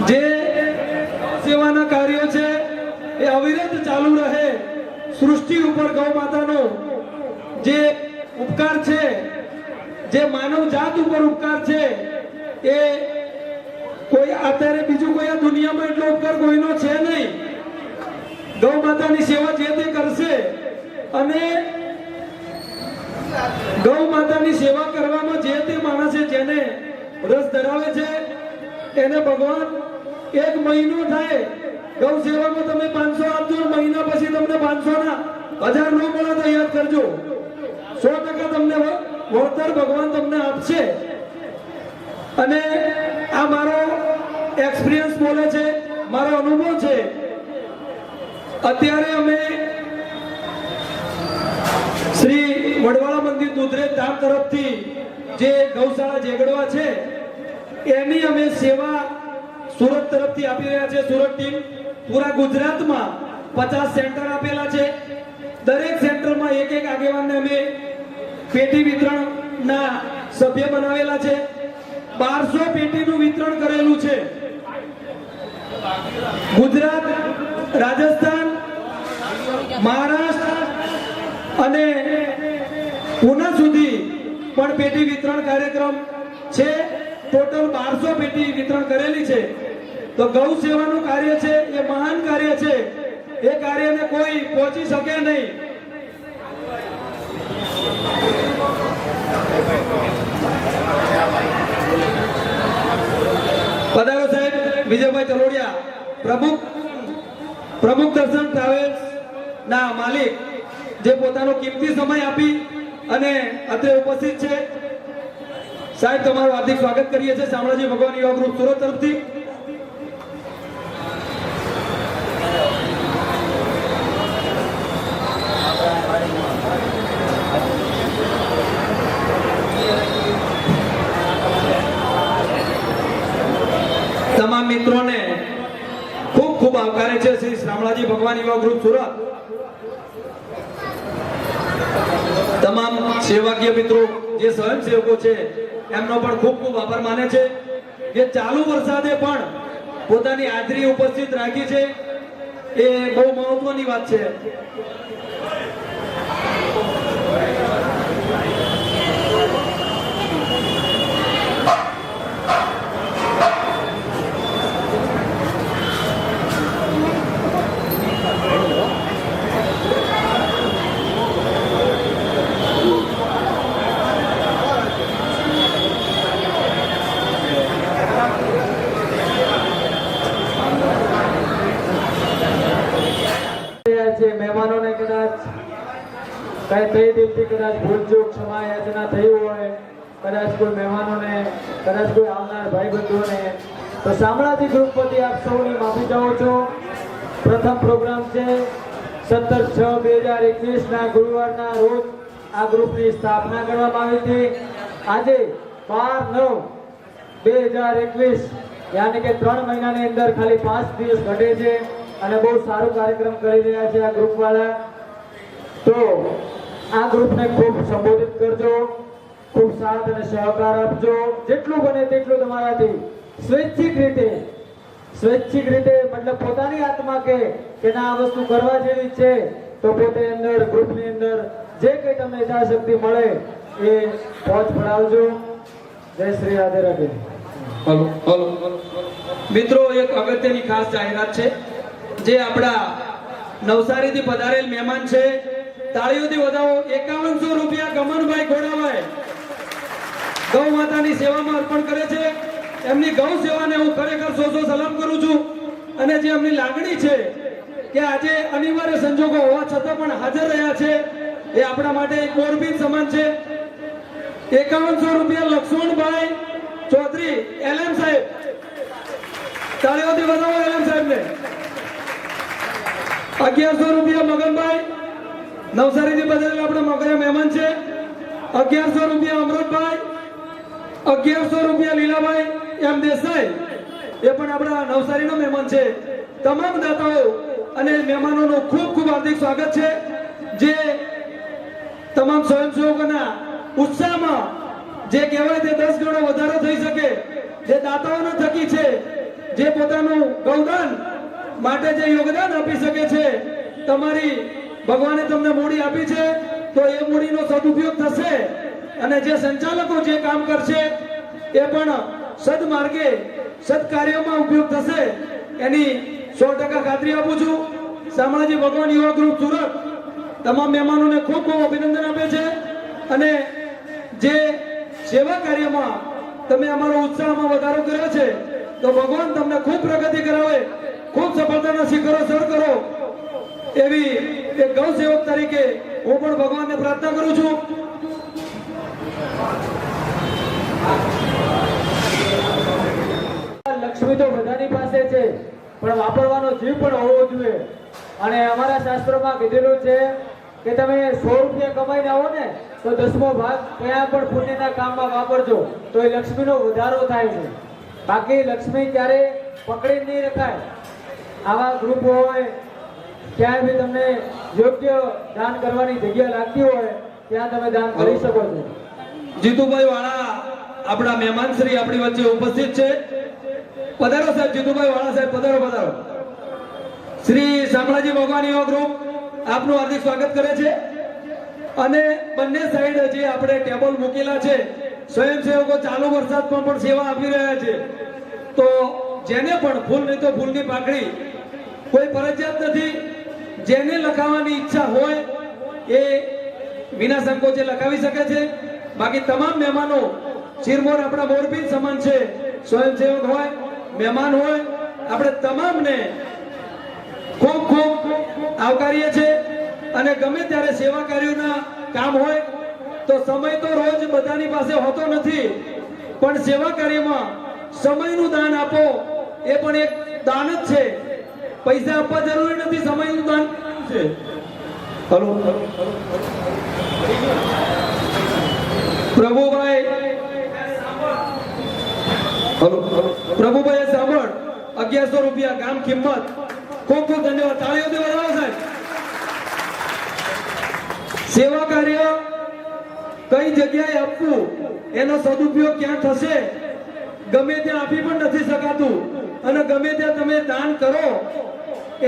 જે સેવાના કાર્યો છે એ અવિરત ચાલુ રહે. સૃષ્ટિ ઉપર ગૌ માતાનો જે ઉપકાર છે, જે માનવ જાત ઉપર ઉપકાર છે, એ કોઈ અત્યારે બીજું કોઈ આ દુનિયામાં એટલો ઉપકાર કોઈનો છે નહીં. ગૌ માતાની સેવા જે તે કરશે અને ગૌ માતાની સેવા કરવામાં જે તે માણસે જેને રસ ધરાવે છે એને ભગવાન એક મહિનો થાય ગૌ સેવામાં તમે 500 આપજો, મહિના પછી તમને 500 ના 1000 ન મળે તો યાદ કરજો. 100% તમને વળતર ભગવાન તમને આપશે. અને આ મારો એક્સપિરિયન્સ બોલે છે, મારો અનુભવ છે. અત્યારે અમે શ્રી વડવાળા મંદિર દુધરેજ ધામ તરફથી જે ગૌશાળા જેગડવા છે એની અમે સેવા સુરત તરફથી આપી રહ્યા છે. સુરત ટીમ પૂરા ગુજરાતમાં 50 સેન્ટર આપેલા છે. દરેક સેન્ટરમાં એક એક આગેવાનને અમે પેટી વિતરણના સભ્ય બનાવેલા છે. 1200 પેટીનું વિતરણ કરેલું છે. ગુજરાત, રાજસ્થાન, મહારાષ્ટ્ર અને પુના સુધી પણ પેટી વિતરણ કાર્યક્રમ છે. ટોટલ 1200 પેટી વિતરણ કરેલી છે. તો ગૌ સેવાનું કાર્ય છે એ મહાન કાર્ય છે. એ કાર્યને કોઈ પહોંચી શકે નહીં. પધારો સાહેબ. વિજયભાઈ ચલોડિયા, પ્રમુખ દર્શન ટ્રાવેલ્સ ના માલિક, જે પોતાનો કિંમતી સમય આપી અને અત્રે ઉપસ્થિત છે. સાહેબ, તમારું હાર્દિક સ્વાગત કરીએ છીએ શામળાજી ભગવાન યુવા ગ્રુપ સુરત તરફથી. તમામ મિત્રોને ખૂબ ખૂબ આવકારે છે શ્રી શામળાજી ભગવાન યુવા ગ્રુપ સુરત. તમામ સેવાકીય મિત્રો, જે સ્વયંસેવકો છે એમનો પણ ખૂબ ખૂબ આભાર માને છે કે ચાલુ વરસાદે પણ પોતાની હાજરી ઉપસ્થિત રાખી છે. એ બહુ મહત્વની વાત છે. મહેમાનોને કદાચ કઈ થઈ દિવસથી કદાચ ભૂલચૂક ક્ષમા યાચના થઈ હોય, કદાચ કોઈ મહેમાનોને, કદાચ કોઈ આવનાર ભાઈ બંધુઓને, તો શામળાજી ગ્રુપ વતી આપ સૌની માફી ચાહું છું. પ્રથમ પ્રોગ્રામ છે 17/6/2021 ના ગુરુવારના રોજ આ ગ્રુપની સ્થાપના કરવામાં આવી હતી. આજે 12/9/2021 યાની કે 3 મહિનાની અંદર ખાલી 5 દિવસ ઘટે છે અને બહુ સારો કાર્યક્રમ કરી રહ્યા છે આ ગ્રુપ વાળા. તો આ ગ્રુપને ખૂબ સંબોધિત કરજો, ખૂબ સાથ અને સહકાર આપજો. જેટલું બને તેટલું તમારાથી સ્વૈચ્છિક રીતે મતલબ પોતાની આત્મા કે ના આ વસ્તુ કરવા જેવી છે તો પોતે અંદર ગ્રુપની અંદર જે કંઈ તમને યથાશક્તિ મળે એ પહોંચ પડાવજો. જય શ્રી રાધે રાધે. હલો મિત્રો, એક અગત્યની ખાસ જાહેરાત છે. જે આપણા નવસારીથી પધારેલ મહેમાન છે, તાળીઓથી વધાવો. 5100 રૂપિયા ગમનભાઈ ઘોડાભાઈ ગૌ માતાની સેવામાં અર્પણ કરે છે. એમની ગૌ સેવાને હું ખરેખર સો સલામ કરું છું. અને જે એમની લાગણી છે કે આજે અનિવાર્ય સંજોગો હોવા છતાં પણ હાજર રહ્યા છે, એ આપણા માટે એક મોરબી સમાન છે. 5100 રૂપિયા લક્ષ્મણભાઈ ચૌધરી LM સાહેબ, તાળીઓથી વધાવો LM સાહેબને. 1100 રૂપિયા મગનભાઈ, નવસારીથી બદલેલા આપણા મગરે મહેમાન છે. 1100 રૂપિયા અમૃતભાઈ, 1100 રૂપિયા લીલાભાઈ એમ દેસાઈ, એ પણ આપણા નવસારીનો મહેમાન છે. તમામ દાતાઓ અને મહેમાનોનું ખૂબ ખૂબ હાર્દિક સ્વાગત છે. જે તમામ સ્વયંસેવકોના ઉત્સાહમાં જે કહેવાય તે 10 ગણો વધારો થઈ શકે, જે દાતાઓના થકી છે, જે પોતાનું ગૌદાન માટે જે યોગદાન આપી શકે છે, તમારી ભગવાને તમને મૂડી આપી છે તો એ મૂડીનો સદુપયોગ થશે અને જે સંચાલકો જે કામ કરશે એ પણ સદમાર્ગે સદકાર્યોમાં ઉપયોગ થશે એની 100% ખાતરી આપું છું. શામળાજી ભગવાન યુવા ગ્રુપ સુરત તમામ મહેમાનોને ખૂબ ખૂબ અભિનંદન આપે છે અને જે સેવા કાર્યમાં તમે અમારો ઉત્સાહમાં વધારો કર્યો છે તો ભગવાન તમને ખૂબ પ્રગતિ કરાવે, ખૂબ સફળતાના શિખરો સર કરો એવી એક ગૌ સેવક તરીકે હું પણ ભગવાનને પ્રાર્થના કરું છું. લક્ષ્મી તો બધાની પાસે છે પણ વાપરવાનો જીવ પણ હોવો જોઈએ અને અમારા શાસ્ત્રોમાં કીધેલું છે કે તમે 100 રૂપિયા કમાઈને આવો ને તો 10મો ભાગ કયા પણ પુણ્યના કામમાં વાપરજો તો એ લક્ષ્મીનો વધારો થાય છે. બાકી લક્ષ્મી ક્યારે પકડી નહીં રખાય. આવા ગ્રુપ હોય ક્યાંય બી તમને યોગ્ય દાન કરવાની જગ્યા લાગતી હોય ત્યાં તમે દાન કરી શકો છો. જીતુભાઈ વાળા આપણા મહેમાન શ્રી આપણી વચ્ચે ઉપસ્થિત છે. પધારો સાહેબ. જીતુભાઈ વાળા સાહેબ પધારો પધારો. શ્રી શામળાજી ભગવાન યુવા ગ્રુપ આપનું હાર્દિક સ્વાગત કરે છે અને બંને સાઈડ જે આપણે ટેબલ મૂકેલા છે સ્વયંસેવકો ચાલુ વરસાદમાં પણ સેવા આપી રહ્યા છે. તો જેને પણ ફૂલ નહીં તો ફૂલની પાકડી કોઈ ફરજિયાત નથી. જેને લખાવવાની ઈચ્છા હોય એ વિના સંકોચે લખાવી શકે છે. બાકી તમામ મહેમાનો શિરમોર આપણા મોરબી સમાન છે. સ્વયંસેવક હોય મહેમાન હોય આપણે તમામને ખૂબ ખૂબ આવકારીએ છીએ અને ગમે ત્યારે સેવા કાર્યોના કામ હોય તો સમય તો રોજ બધાની પાસે હોતો નથી પણ સેવા કાર્યમાં સમયનું દાન આપો એ પણ એક દાન જ છે. પૈસા આપવા જરૂરી નથી, સમયનું દાન છે. હલો પ્રભુભાઈ, હલો પ્રભુભાઈ સાંભળ 1100 રૂપિયા ગામ કિંમત. ખૂબ ખૂબ ધન્યવાદ. તાળીઓથી વધાવો સાહેબ. સેવા કાર્ય કઈ જગ્યાએ આપવું એનો સદુપયોગ ક્યાં થશે ગમે ત્યાં આપી પણ નથી શકાતું અને ગમે ત્યાં તમે દાન કરો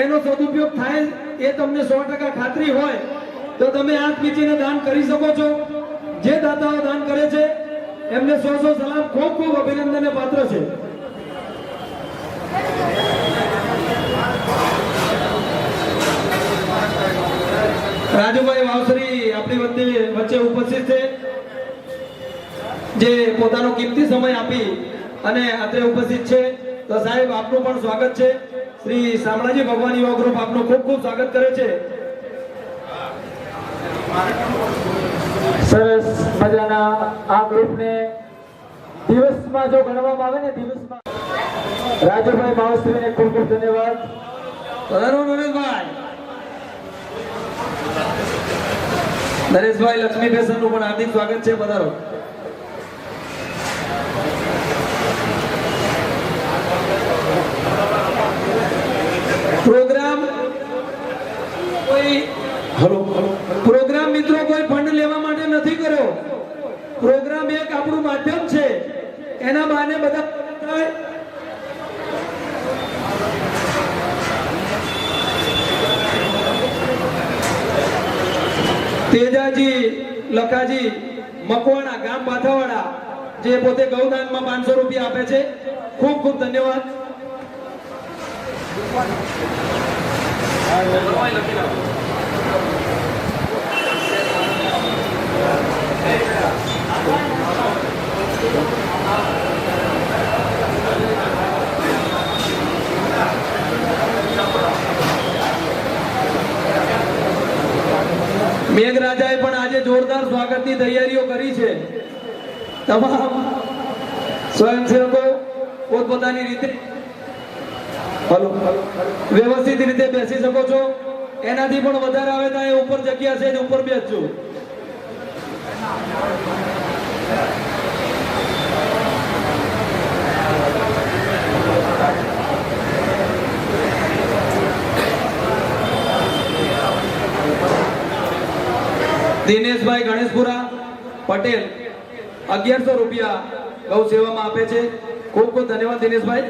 એનો સદુપયોગ થાય એ તમને 100% ખાતરી હોય તો તમે હાથ પીચીને દાન કરી શકો છો. જે દાતાઓ દાન કરે છે એમને 100 સલામ, ખૂબ ખૂબ અભિનંદનને પાત્ર છે. રાજુભાઈ વાવસરી આપણી વચ્ચે ઉપસ્થિત છે જે પોતાનો કિંમતી સમય આપી અને અત્રે ઉપસ્થિત છે. તો સાહેબ આપનું પણ સ્વાગત છે. શ્રી શામળાજી ભગવાન યુવા ગ્રુપ આપનું ખૂબ ખૂબ સ્વાગત કરે છે. સરસ મજાના આ ગ્રુપને દિવસમાં જો ગણવામાં આવે ને દિવસમાં રાજુભાઈ માવસ્ત્રીને ખૂબ ખૂબ ધન્યવાદ. નરેશભાઈ નરેશભાઈ લક્ષ્મી ફેશન નું પણ હાર્દિક સ્વાગત છે. પધારો. પ્રોગ્રામ કોઈ પ્રોગ્રામ મિત્રો કોઈ ફંડ લેવા માટે નથી કર્યો. પ્રોગ્રામ એક આપણું માધ્યમ છે. એના બહાને બધા તેજાજી લખાજી મકવાણા ગામ બાથાવાડા જે પોતે ગૌદાનમાં 500 રૂપિયા આપે છે. ખૂબ ખૂબ ધન્યવાદ. મેઘરાજાએ પણ આજે જોરદાર સ્વાગતની તૈયારીઓ કરી છે. તમામ સ્વયંસેવકો પોતપોતાની રીતે વ્યવસ્થિત રીતે બેસી શકો છો. એનાથી પણ વધારે આવે તો એ ઉપર જગ્યા છે ઉપર બેસજો. દિનેશભાઈ ગણેશપુરા પટેલ 1100 રૂપિયા ગૌ સેવામાં આપે છે. ખૂબ ખૂબ ધન્યવાદ દિનેશભાઈ.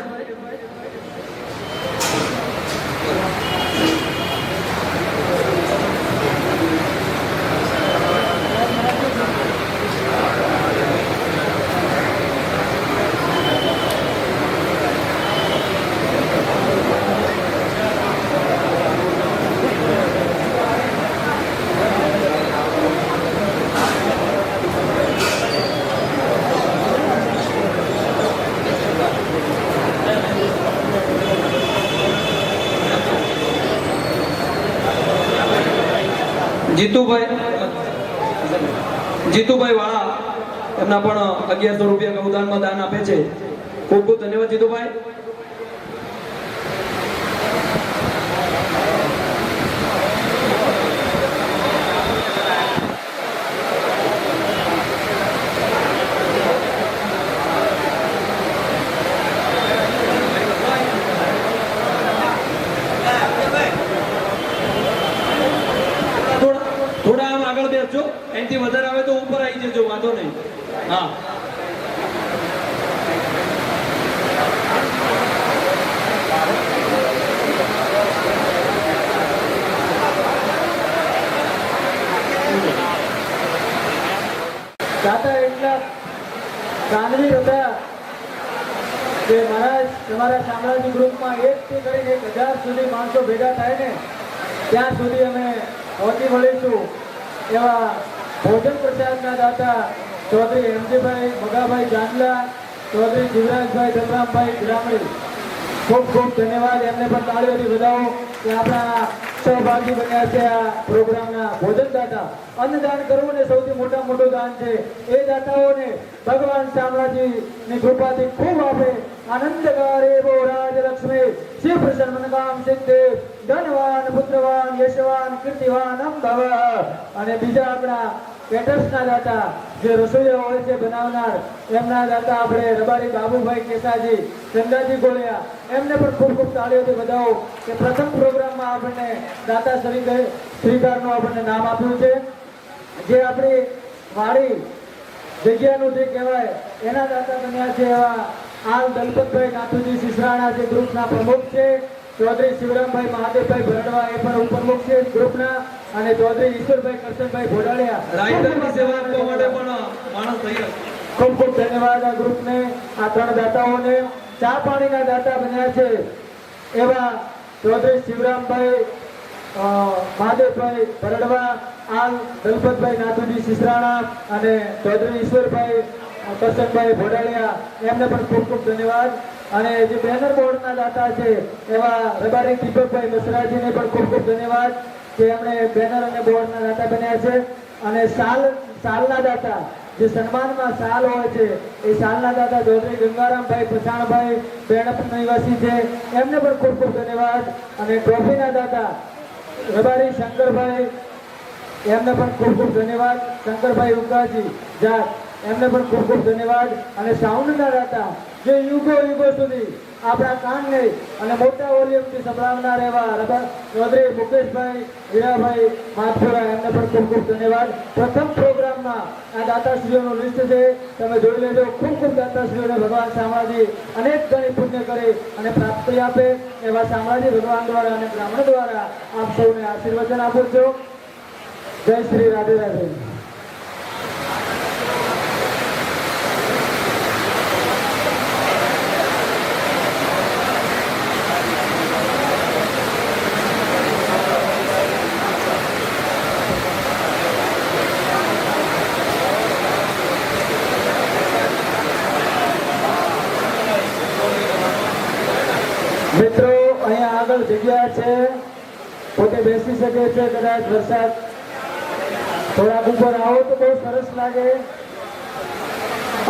જીતુભાઈ વાળા એમના પણ 1100 રૂપિયા ગૌદાનમાં દાન આપે છે. ખૂબ ખૂબ ધન્યવાદ જીતુભાઈ. થોડા આમ આગળ બેસજો, એનાથી વધારે આવે તો ઉપર આવી જજો, વાંધો નહીં. હા, દાદા એટલા કાનવીર હતા કે મહારાજ તમારા શામળાજી ગ્રુપમાં 1 થી કરીને 1000 સુધી માણસો ભેગા થાય ને ત્યાં સુધી અમે પહોંચી મળીશું એવા ભોજન પ્રસાદના દાતા ચૌધરી હેમજીભાઈ મગાભાઈ જાંડલા, ચૌધરી જીવરાજભાઈ ધબરામભાઈ ગ્રામણી. ખૂબ ખૂબ ધન્યવાદ. એમને પણ તાળીઓથી વધાવો કે આપણા સહભાગી બન્યા છે આ પ્રોગ્રામના ભોજન દાતા. અન્નદાન કરવું ને સૌથી મોટું દાન છે. એ દાતાઓને ભગવાન શામળાજીની કૃપાથી ખૂબ આપે. આનંદકારે એવો રાજલક્ષ્મી શિવ પ્રસન્ન મનકામ સિદ્ધે ધનવાન પુત્રવાન યશવાન કીર્તિવાન ભવ. અને બીજા આપણા કેટર્સના દાતા જે રસોઈયા હોય છે બનાવનાર, એમના દાતા આપણે રબારી બાબુભાઈ કેસાજી, ચંદાજી ગોળિયા, એમને પણ ખૂબ ખૂબ તાળીઓથી વધાવો કે પ્રથમ પ્રોગ્રામમાં આપણને દાતા શ્રીકારનું આપણને નામ આપ્યું છે. જે આપણી વાડી જગ્યાનું જે કહેવાય એના દાતા બન્યા છે એવા આલ દલપતભાઈ નાથુજી સિસરાણા જે ગ્રુપના પ્રમુખ છે. ચૌધરી શિવરામભાઈ મહાદેવભાઈ ભરડવા એ પણ ઉપપ્રમુખ છે ગ્રુપના. અને ચૌધરી ઈશ્વરભાઈ કરશનભાઈ ભોડાલિયા રાઇટરની સેવા આપવા માટે પણ માણસ તૈયાર. ખૂબ ખૂબ ધન્યવાદ આ ગ્રુપને, આ 3 દાતાઓને. ચા પાણીના દાતા બન્યા છે એવા ચૌધરી શિવરામભાઈ મહાદેવભાઈ ભરડવા, આલ દલપતભાઈ નાથુજી સિસરાણા અને ચૌધરી ઈશ્વરભાઈ કરશનભાઈ ભોડાલિયા, એમને પણ ખૂબ ખૂબ ધન્યવાદ. અને જે બેનર બોર્ડના દાતા છે એવા રબારી દીપકભાઈ મસરાજીને પણ ખૂબ ખૂબ ધન્યવાદ કે એમણે બેનર અને બોર્ડના દાતા બન્યા છે. અને સાલના દાતા જે સન્માનમાં સાલ હોય છે એ સાલના દાતા ચૌધરી ગંગારામભાઈ પછાણભાઈ બેણપ નિવાસી છે, એમને પણ ખૂબ ખૂબ ધન્યવાદ. અને ટ્રોફીના દાતા રબારી શંકરભાઈ, એમને પણ ખૂબ ખૂબ ધન્યવાદ. શંકરભાઈ ઉકાજી જાત, એમને પણ ખૂબ ખૂબ ધન્યવાદ. અને સાઉન્ડના દાતા જે યુગો સુધી આપણા કાનને અને મોટા વોલ્યુમથી સંભળાવનાર એવા ચૌધરી મુકેશભાઈ હીરાભાઈ માથુરા, એમને પણ ખૂબ ખૂબ ધન્યવાદ. પ્રથમ પ્રોગ્રામમાં આ દાતાશ્રીઓનું લિસ્ટ છે, તમે જોઈ લેજો. ખૂબ ખૂબ દાતાશ્રીઓને ભગવાન શામળાજી અનેક ગણી પુણ્ય કરે અને પ્રાપ્તિ આપે એવા શામળાજી ભગવાન દ્વારા અને બ્રાહ્મણ દ્વારા આપ સૌને આશીર્વચન આપું છું. જય શ્રી રાધે રાધે. મિત્રો અહીંયા આગળ જગ્યા છે, પોતે બેસી શકે છે. કદાચ વરસાદ થોડાક ઉપર આવો તો બહુ સરસ લાગે.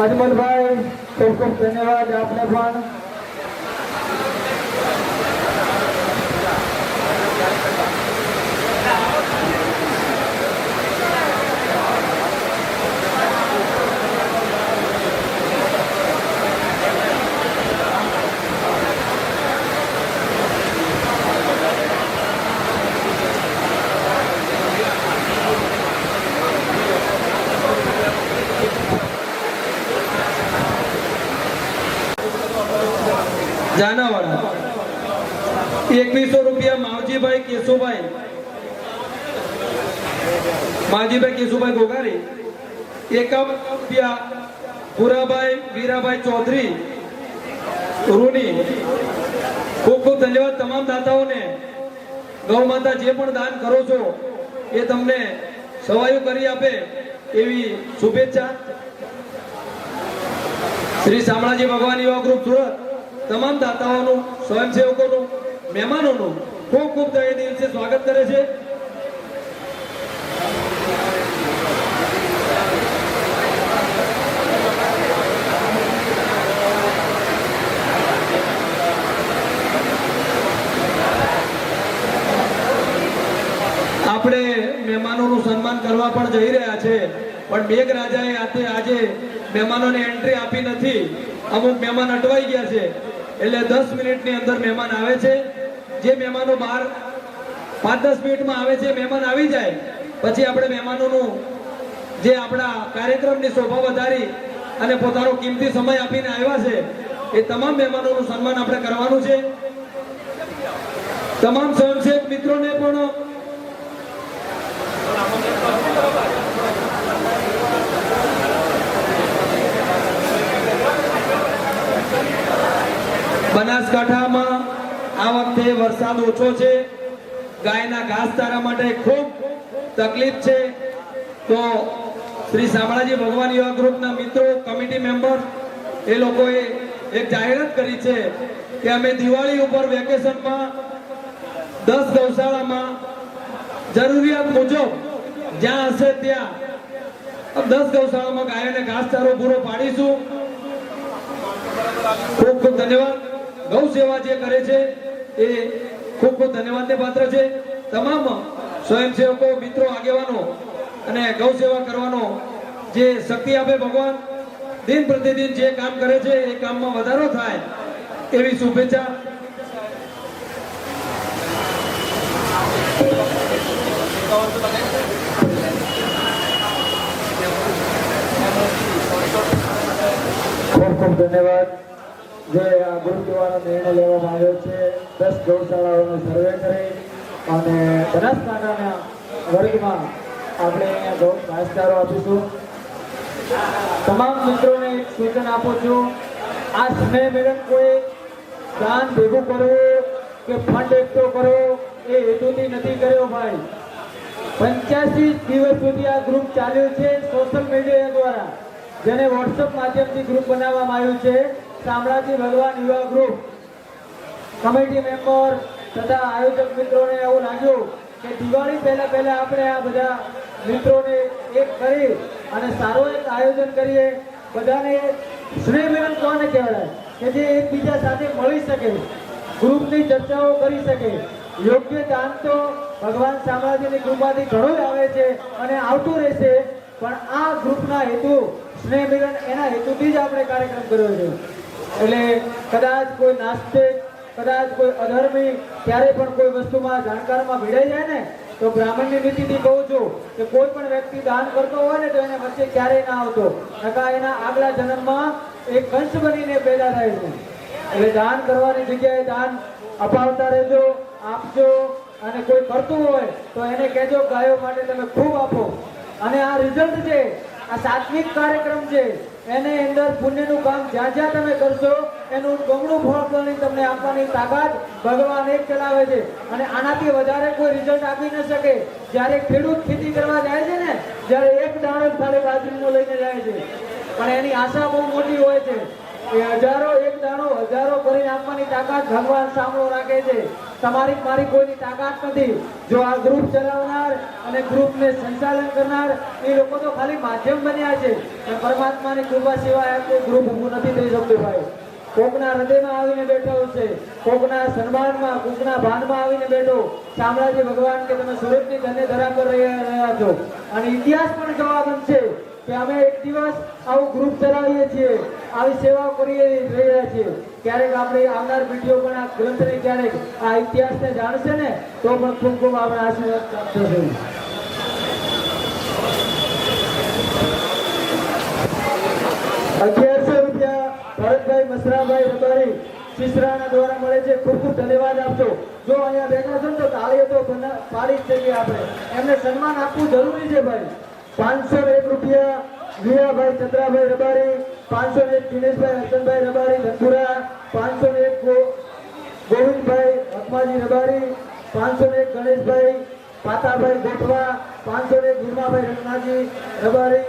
અજમલભાઈ ખૂબ ખૂબ ધન્યવાદ આપને પણ. જાનાવાળા 2100 રૂપિયા માવજીભાઈ કેશુભાઈ ગોગારી. 51 રૂપિયા પુરાભાઈ વીરાભાઈ ચૌધરી રૂની. ખૂબ ખૂબ ધન્યવાદ તમામ દાતાઓને. ગૌ માતા જે પણ દાન કરો છો એ તમને સવાયું કરી આપે એવી શુભેચ્છા. શ્રી શામળાજી ભગવાન યુવા ગ્રુપ સુરત તમામ દાતાઓનું, સ્વયંસેવકોનું, મહેમાનોનું ખૂબ ખૂબ તહે દિલથી સ્વાગત કરે છે. આપણે મહેમાનોનું સન્માન કરવા પણ જઈ રહ્યા છે, પણ મેઘરાજાએ આજે મહેમાનોને એન્ટ્રી આપી નથી. અમુક મહેમાન અટવાઈ ગયા છે, એટલે 10 મિનિટની અંદર મહેમાન આવે છે. જે મહેમાનો બહાર 5-10 મિનિટમાં આવે છે, મહેમાન આવી જાય પછી આપણે મહેમાનોનું જે આપણા કાર્યક્રમની શોભા વધારી અને પોતાનો કિંમતી સમય આપીને આવ્યા છે એ તમામ મહેમાનોનું સન્માન આપણે કરવાનું છે. તમામ સ્વયંસેવક મિત્રોને પણ બનાસકાંઠામાં આ વખતે વરસાદ ઓછો છે, ગાયના ઘાસચારા માટે ખૂબ તકલીફ છે. તો શ્રી શામળાજી ભગવાન યુવા ગ્રુપના મિત્રો, કમિટી મેમ્બર એ લોકોએ એક જાહેરાત કરી છે કે અમે દિવાળી ઉપર વેકેશનમાં 10 ગૌશાળામાં જરૂરિયાત મુજબ જ્યાં હશે ત્યાં 10 ગૌશાળામાં ગાયોને ઘાસચારો પૂરો પાડીશું. ખૂબ ખૂબ ધન્યવાદ. ગૌ સેવા જે કરે છે એ ખૂબ ખૂબ ધન્યવાદને પાત્ર છે. તમામ સ્વયંસેવકો મિત્રો, આગેવાનો અને ગૌ સેવા કરવાનો જે શક્તિ આપે ભગવાન. દિન પ્રતિદિન જે કામ કરે છે એ કામમાં વધારો થાય એવી શુભેચ્છા. ખૂબ ખૂબ ધન્યવાદ. જે આ ગ્રુપ દ્વારા નિર્ણય લેવામાં આવ્યો છે 10 ગૌશાળાઓનો સર્વે કરી અને બનાસકાંઠાના વર્ગમાં આપણે અહીંયા ગૌ ઘાસચારો આપીશું. તમામ મિત્રોને એક સૂચન આપું છું, આ સ્નેહ મિલન કોઈ દાન ભેગું કરવું કે ફંડ એકઠો કરવો એ હેતુથી નથી કર્યો ભાઈ. 85 દિવસ સુધી આ ગ્રુપ ચાલ્યું છે સોશિયલ મીડિયા દ્વારા, જેને વોટ્સઅપ માધ્યમથી ગ્રુપ બનાવવામાં આવ્યું છે. શામળાજી ભગવાન યુવા ગ્રુપ કમિટી મેમ્બર તથા આયોજક મિત્રોને એવું લાગ્યું કે દિવાળી પહેલા આપણે આ બધા મિત્રોને એક કરી અને સારું એક આયોજન કરીએ. બધાને સ્નેહ મિલન કોને કહેવાય કે જે એકબીજા સાથે મળી શકે, ગ્રુપની ચર્ચાઓ કરી શકે. યોગ્ય દાન તો ભગવાન શામળાજીની કૃપાથી ઘણું જ આવે છે અને આવતું રહેશે, પણ આ ગ્રુપના હેતુ સ્નેહ મિલન એના હેતુથી જ આપણે કાર્યક્રમ કર્યો છે. એટલે કદાચ કોઈ નાસ્તિક, કદાચ કોઈ અધર્મી ત્યારે પણ કોઈ વસ્તુમાં જાણકારમાં ભીડાઈ જાય ને તો બ્રાહ્મણની નીતિથી કહું છું કે કોઈ પણ વ્યક્તિ દાન કરતો હોય ને તો એને વચ્ચે ક્યારેય ના આવતો, નકા એના આગલા જન્મમાં એક કંસ બનીને પેદા થાય છે. એટલે દાન કરવાની જગ્યાએ દાન અપાવતા રહેજો, આપજો. અને કોઈ કરતું હોય તો એને કહેજો ગાયો માટે તમે ખૂબ આપો. અને આ રિઝલ્ટ છે, આ સાત્વિક કાર્યક્રમ છે, એને અંદર પુણ્યનું કામ જ્યાં જ્યાં તમે કરશો એનું બમણું ફળ તમને આપવાની તાકાત ભગવાન એક ચલાવે છે. અને આનાથી વધારે કોઈ રિઝલ્ટ આપી ન શકે. જ્યારે ખેડૂત ખેતી કરવા જાય છે ને, જ્યારે એક દાણો ખાલી બાજરીનો લઈને જાય છે, પણ એની આશા બહુ મોટી હોય છે. એ હજારો એક દાણો હજારો કરીને આપવાની તાકાત ભગવાન સાંભળો રાખે છે. તમારી મારી કોઈની તાકાત નથી. જો આ ગ્રુપ ચલાવનાર અને ગ્રુપને સંચાલન કરનાર એ લોકો તો ખાલી માધ્યમ બન્યા છે, અને પરમાત્માની કૃપા સિવાય કોઈ ગ્રુપ ઊભું નથી થઈ શકતું ભાઈ. કોકના હૃદયમાં આવીને બેઠો છે, કોકના સન્માનમાં, કોકના ભાનમાં આવીને બેઠો. શામળાજી ભગવાન કે તમે સુરતની ધન્ય ધરા પર રહ્યા છો. અને ઇતિહાસ પણ જવાબંધ છે કે અમે એક દિવસ આવું ગ્રુપ ચલાવીએ છીએ, આવી સેવા કરી રહ્યા છીએ. ક્યારેક આપણે આવનાર પેઢીઓ પણ આ ગ્રંથને ક્યારેક આ ઇતિહાસને જાણશે ને તો પણ ખૂબ ખૂબ આપણે આશીર્વાદ પ્રાપ્ત થશે. 1100 રૂપિયા ભરતભાઈ મસરાભાઈ રબારી સિસરાના દ્વારા મળે છે. ખૂબ ખૂબ ધન્યવાદ આપજો. જો અહીંયા બેઠા છો તો તાળીઓ તો પાડી જ શકીએ આપણે. એમને સન્માન આપવું જરૂરી છે ભાઈ. 501 રૂપિયા વિયાભાઈ ચંદ્રાભાઈ રબારી, 501 દિનેશભાઈ હસનભાઈ રબારી ધનપુરા, 501 ગોવિંદભાઈ હકમાજી રબારી, 501 ગણેશભાઈ પાતાભાઈ ગોઠવા, 501 ગુરમાભાઈ રત્નાજી રબારી,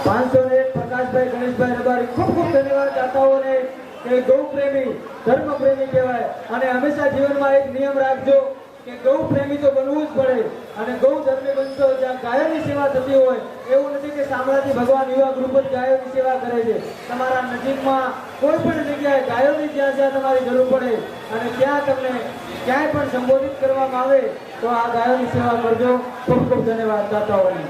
501 પ્રકાશભાઈ ગણેશભાઈ રબારી. ખૂબ ખૂબ ધન્યવાદ દાતાઓને કે ગૌ પ્રેમી, ધર્મ પ્રેમી કહેવાય. અને હંમેશા જીવનમાં એક નિયમ રાખજો કે ગૌ પ્રેમી તો બનવું જ પડે. અને ગૌ ધર્મી બનશો ત્યાં ગાયોની સેવા થતી હોય. એવું નથી કે શામળાજી ભગવાન યુવા ગ્રુપ જ ગાયોની સેવા કરે છે. તમારા નજીકમાં કોઈ પણ જગ્યાએ ગાયોની જ્યાં જ્યાં તમારી જરૂર પડે અને ત્યાં તમને ક્યાંય પણ સંબોધિત કરવામાં આવે તો આ ગાયોની સેવા કરજો. ખૂબ ખૂબ ધન્યવાદ દાતાઓને.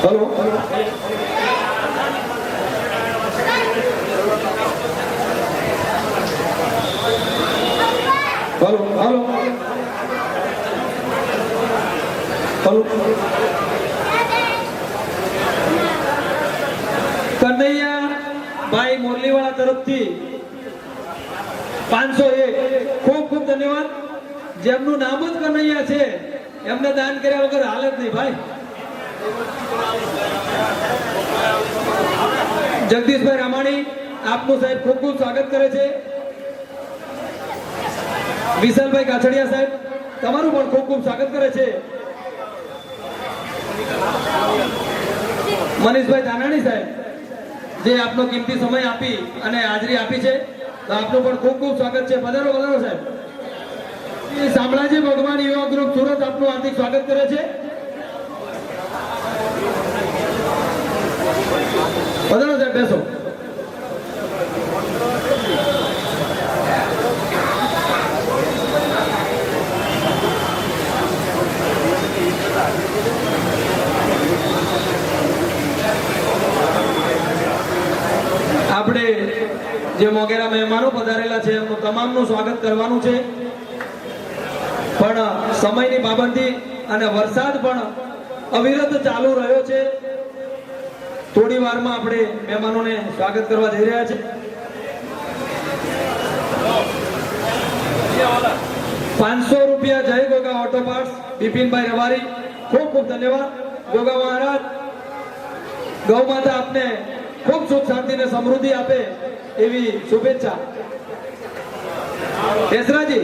Hello hello hello hello Kanaiya ભાઈ મોરલીવાળા તરફથી 501 ખૂબ ખૂબ ધન્યવાદ. જેમનું નામ જ કનૈયા છે એમને દાન કર્યા વગર હાલ જ નહીં ભાઈ. જગદીશભાઈ રામાણી આપનું સાહેબ ખૂબ ખૂબ સ્વાગત કરે છે. વિશાલભાઈ કાછડિયા સાહેબ તમારું પણ ખૂબ ખૂબ સ્વાગત કરે છે. મનીષભાઈ ધાનાણી સાહેબ જે આપનો કિંમતી સમય આપી અને હાજરી આપી છે તો આપનું પણ ખૂબ ખૂબ સ્વાગત છે. પધારો પધારો સાહેબ. શામળાજી ભગવાન યુવા ગ્રુપ સુરત આપનું હાર્દિક સ્વાગત કરે છે. પધારો સાહેબ, બેસો. આપણે જે મોગેરા મહેમાનો પધારેલા છે એમનું તમામનું સ્વાગત કરવાનું છે, પણ સમયની પાબંદી અને વરસાદ પણ અવિરત ચાલુ રહ્યો છે. થોડી વારમાં આપણે મહેમાનોને સ્વાગત કરવા જઈ રહ્યા છે. 500 રૂપિયા જય ગોગા ઓટો પાર્ટ્સ બિપિનભાઈ રવારી, ખૂબ ખૂબ ધન્યવાદ. ગોગા મહારાજ ગૌ માતા આપને ખૂબ સુખ શાંતિ ને સમૃદ્ધિ આપે એવી શુભેચ્છા. કેસરાજી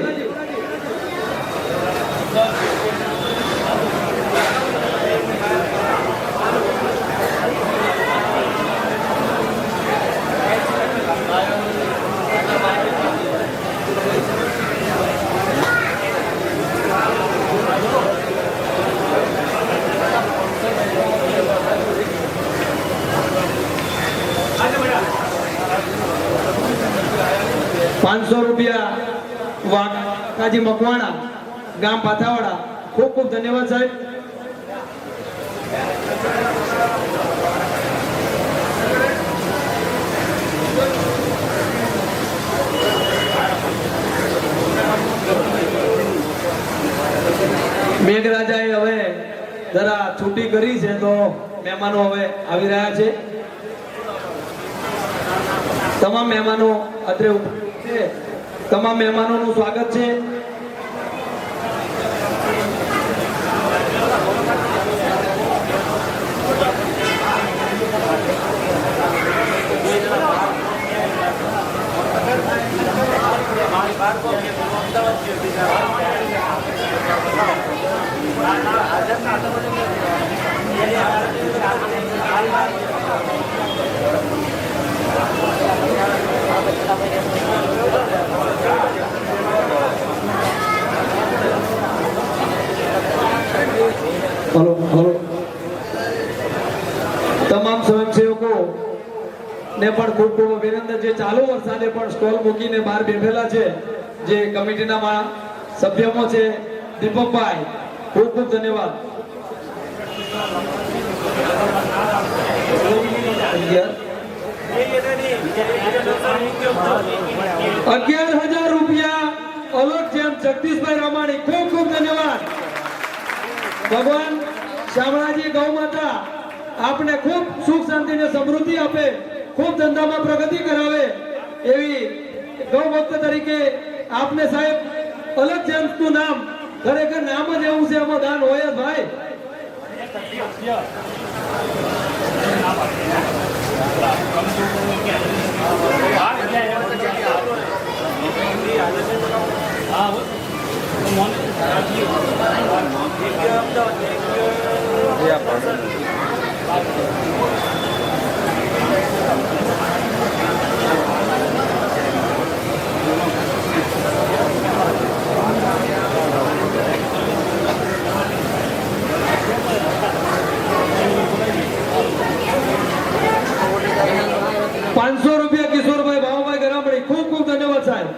₹500 વાકાજી મકવાણા ગામ પાથાવાડા, ખૂબ ખૂબ ધન્યવાદ સાહેબ. મેઘરાજાએ હવે જરા છૂટી કરી છે તો મહેમાનો હવે આવી રહ્યા છે. તમામ મહેમાનો અત્રે છે, તમામ મહેમાનોનું સ્વાગત છે. હલો હલો તમામ સ્વયંસેવકો ને પણ ખૂબ ખૂબ અભિનંદન. જે ચાલુ વરસાદે પણ સ્ટોલ મૂકીને બહાર બેઠેલા છે, જે કમિટીના સભ્યો છે, દીપકભાઈ ખૂબ ખૂબ ધન્યવાદ. 11,000 રૂપિયા અલગ જેમ જગદીશભાઈ રામાણી, ખૂબ ખૂબ ધન્યવાદ. ભગવાન શામળાજી ગૌ માતા આપને ખૂબ સુખ શાંતિ ને સમૃદ્ધિ આપે, ખૂબ ધંધામાં પ્રગતિ કરાવે એવી ગૌ ભક્ત તરીકે આપને સાહેબ અલગ જેમ્સનું નામ, ખરેખર નામ જ એવું છે, એમાં દાન હોય જ ભાઈ. ₹500 કિશોરભાઈ ભાવભાઈ ગરામડી, ખૂબ ખૂબ ધન્યવાદ સાહેબ.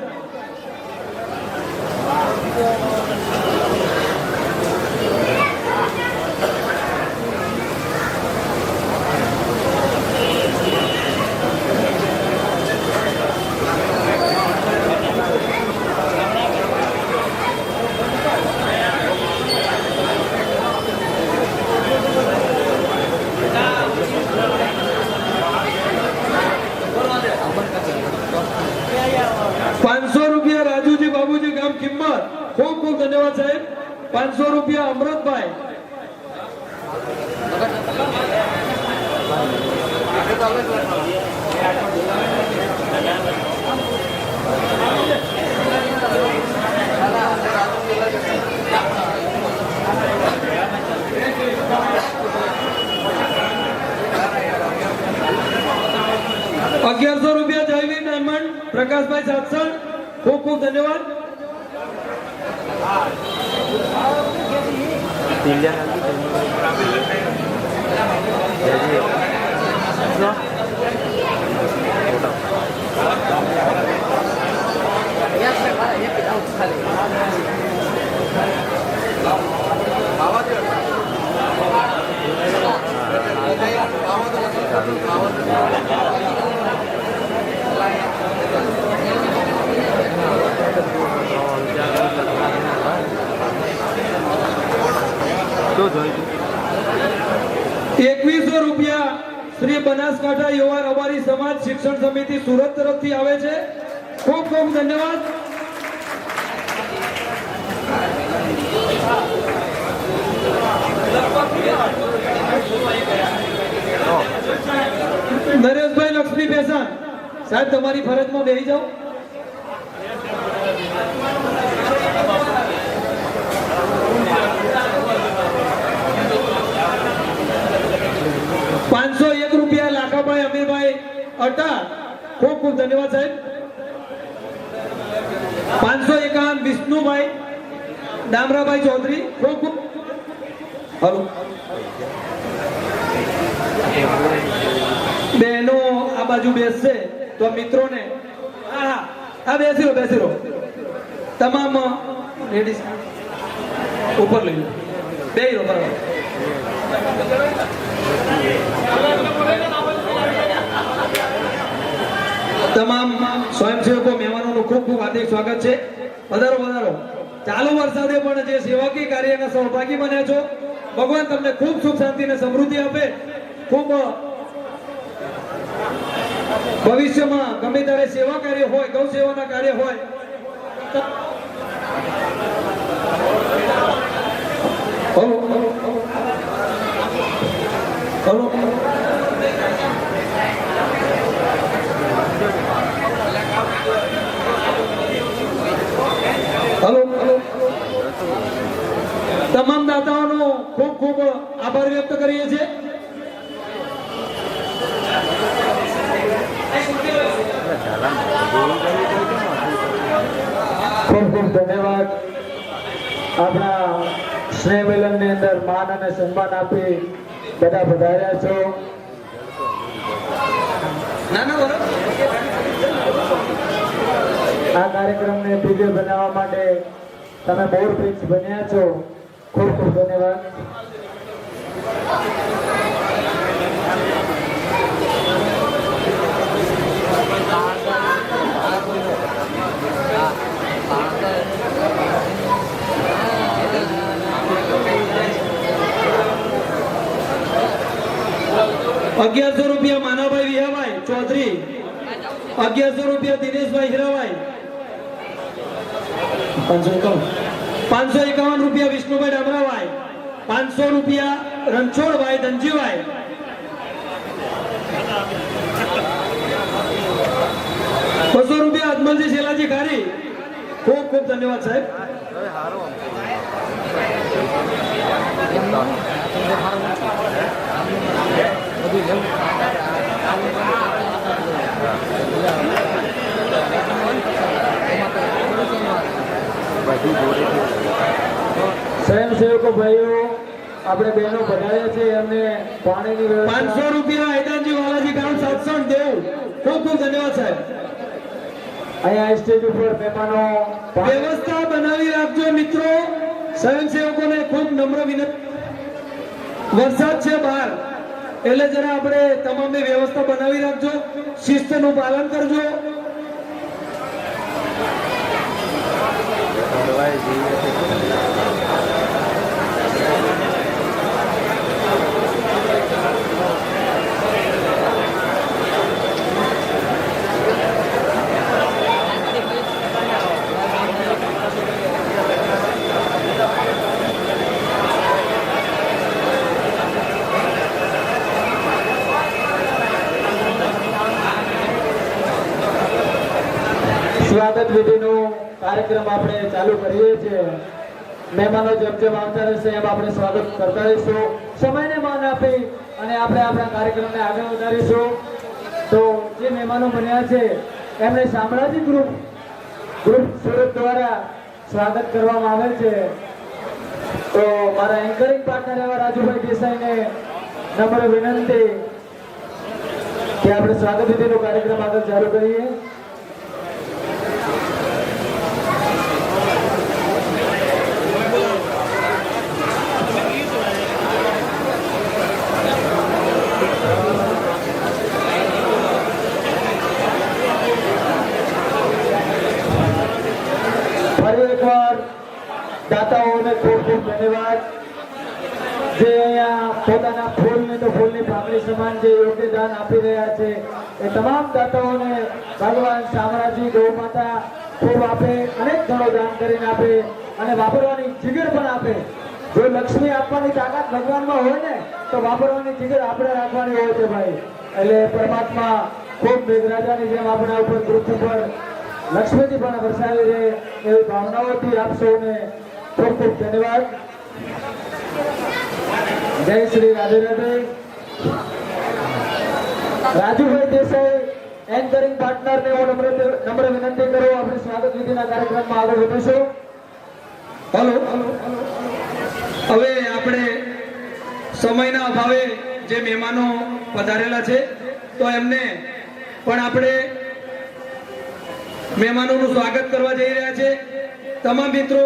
₹500 રાજુજી બાબુજી ગામ કિંમત, ખૂબ ખૂબ ધન્યવાદ સાહેબ. ₹500 અમૃતભાઈ. ₹1100 જયવીર ડાયમંડ પ્રકાશભાઈ સાતસણ, ખૂબ ખૂબ ધન્યવાદ. ₹2100 શ્રી બનાસકાંઠા યુવા રબારી સમાજ શિક્ષણ સમિતિ સુરત તરફથી આવે છે, ખૂબ ખૂબ ધન્યવાદ. નરેશભાઈ લક્ષ્મી પેસન સાહેબ, તમારી ફરજમાં બેસી જાઓ. ₹501 લાખાભાઈ અમીરભાઈ અટા, ખૂબ ખૂબ ધન્યવાદ સાહેબ. 551 વિષ્ણુભાઈ ડામરાભાઈ ચૌધરી, ખૂબ ખૂબ. હલો બહેનો આ બાજુ બેસશે તો મિત્રોને હા હા બેસી રહો. તમામ લેડીઝ ઉપર લઈ લો, બેસી રહો. બરાબર. તમામ સ્વયંસેવકો મહેમાનોનું ખૂબ ખૂબ હાર્દિક સ્વાગત છે. વધારો વધારો. ચાલુ વરસાદે પણ જે સેવાકીય કાર્યના સહભાગી બન્યા છો, ભગવાન તમને ખૂબ સુખ શાંતિ અને સમૃદ્ધિ આપે. ખૂબ ભવિષ્યમાં ગમે ત્યારે સેવા કાર્ય હોય, ગૌ સેવાના કાર્ય હોય, હલો તમામ દાતાઓનો ખૂબ ખૂબ આભાર વ્યક્ત કરીએ છીએ. ખૂબ ખૂબ ધન્યવાદ. આપણા સ્નેહ મિલનની અંદર માન અને સન્માન આપી બધા પધાર્યા છો. આ કાર્યક્રમને દિવ્ય બનાવવા માટે તમે બોર પિચ બન્યા છો, ખૂબ ખૂબ ધન્યવાદ. ₹1100 માનાભાઈ વિહાભાઈ ચૌધરી, ₹1100 દિનેશભાઈ હીરાભાઈ, ₹551 વિષ્ણુભાઈ ડામરાભાઈ, ₹500 રણછોડભાઈ ધનજીભાઈ. ₹200 અજમલજી શેલાજી ખારી. ખૂબ ખૂબ ધન્યવાદ સાહેબ. સ્વયંસેવકો ભાઈઓ આપણે બહેનો પધાર્યા છે એમને પાણીની વ્યવસ્થા ₹500 હૈદાનજી વાલાજી ગામ 700 દેવ. ખૂબ ખૂબ ધન્યવાદ સાહેબ. અહીંયા સ્ટેજ ઉપર મહેમાનો વ્યવસ્થા બનાવી રાખજો મિત્રો. સ્વયંસેવકોને ખૂબ નમ્ર વિનંતી. વરસાદ છે બહાર એટલે જરા આપણે તમામે વ્યવસ્થા બનાવી રાખજો. શિસ્તનું પાલન કરજો. સ્વાગત વિધિનો કાર્યક્રમ આપણે ચાલુ કરીએ છીએ. મહેમાનો જેમ જેમ આવતા રહેશે એમ આપણે સ્વાગત કરતા રહીશું. સમયને માન આપી અને આપણે આપણા કાર્યક્રમને આગળ વધારીશું. તો જે મહેમાનો બન્યા છે એમને શામળાજી ગ્રુપ સુરત દ્વારા સ્વાગત કરવામાં આવે છે. તો મારા એન્કરિંગ પાર્ટનર એવા રાજુભાઈ દેસાઈને નમ્ર વિનંતી કે આપણે સ્વાગત વિધિનો કાર્યક્રમ આગળ ચાલુ કરીએ. ફરી એકવાર દાતાઓને ખૂબ ખૂબ ધન્યવાદ. જે અહીંયા પોતાના ફૂલની તો ફૂલની પાકડી સમાન જે યોગ્ય દાન આપી રહ્યા છે એ તમામ દાતાઓને ભગવાન શામળાજી ગૌ માતા ખૂબ આપે, અનેક ગણો દાન કરીને આપે અને વાપરવાની જીગર પણ આપે. જો લક્ષ્મી આપવાની તાકાત ભગવાનમાં હોય ને તો વાપરવાની જીગર આપણે રાખવાની હોય છે ભાઈ. એટલે પરમાત્મા ખૂબ મેઘરાજાની જેમ આપણા ઉપર પૃથ્વી પર લક્ષ્મીજી પણ વરસાવી રહે એવી ભાવનાઓથી આપ સૌને ખૂબ ખૂબ ધન્યવાદ. જય શ્રી રાધે રાધે. રાજુભાઈ દેસાઈ એન્કરિંગ પાર્ટનરને હું નમ્ર વિનંતી કરું. આપણે સ્વાગત વિધિના કાર્યક્રમમાં આગળ વધીશું. હલો. હવે આપણે સમયના અભાવે જે મહેમાનો પધારેલા છે તો એમને પણ આપણે મહેમાનોનું સ્વાગત કરવા જઈ રહ્યા છે. તમામ મિત્રો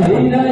Hey,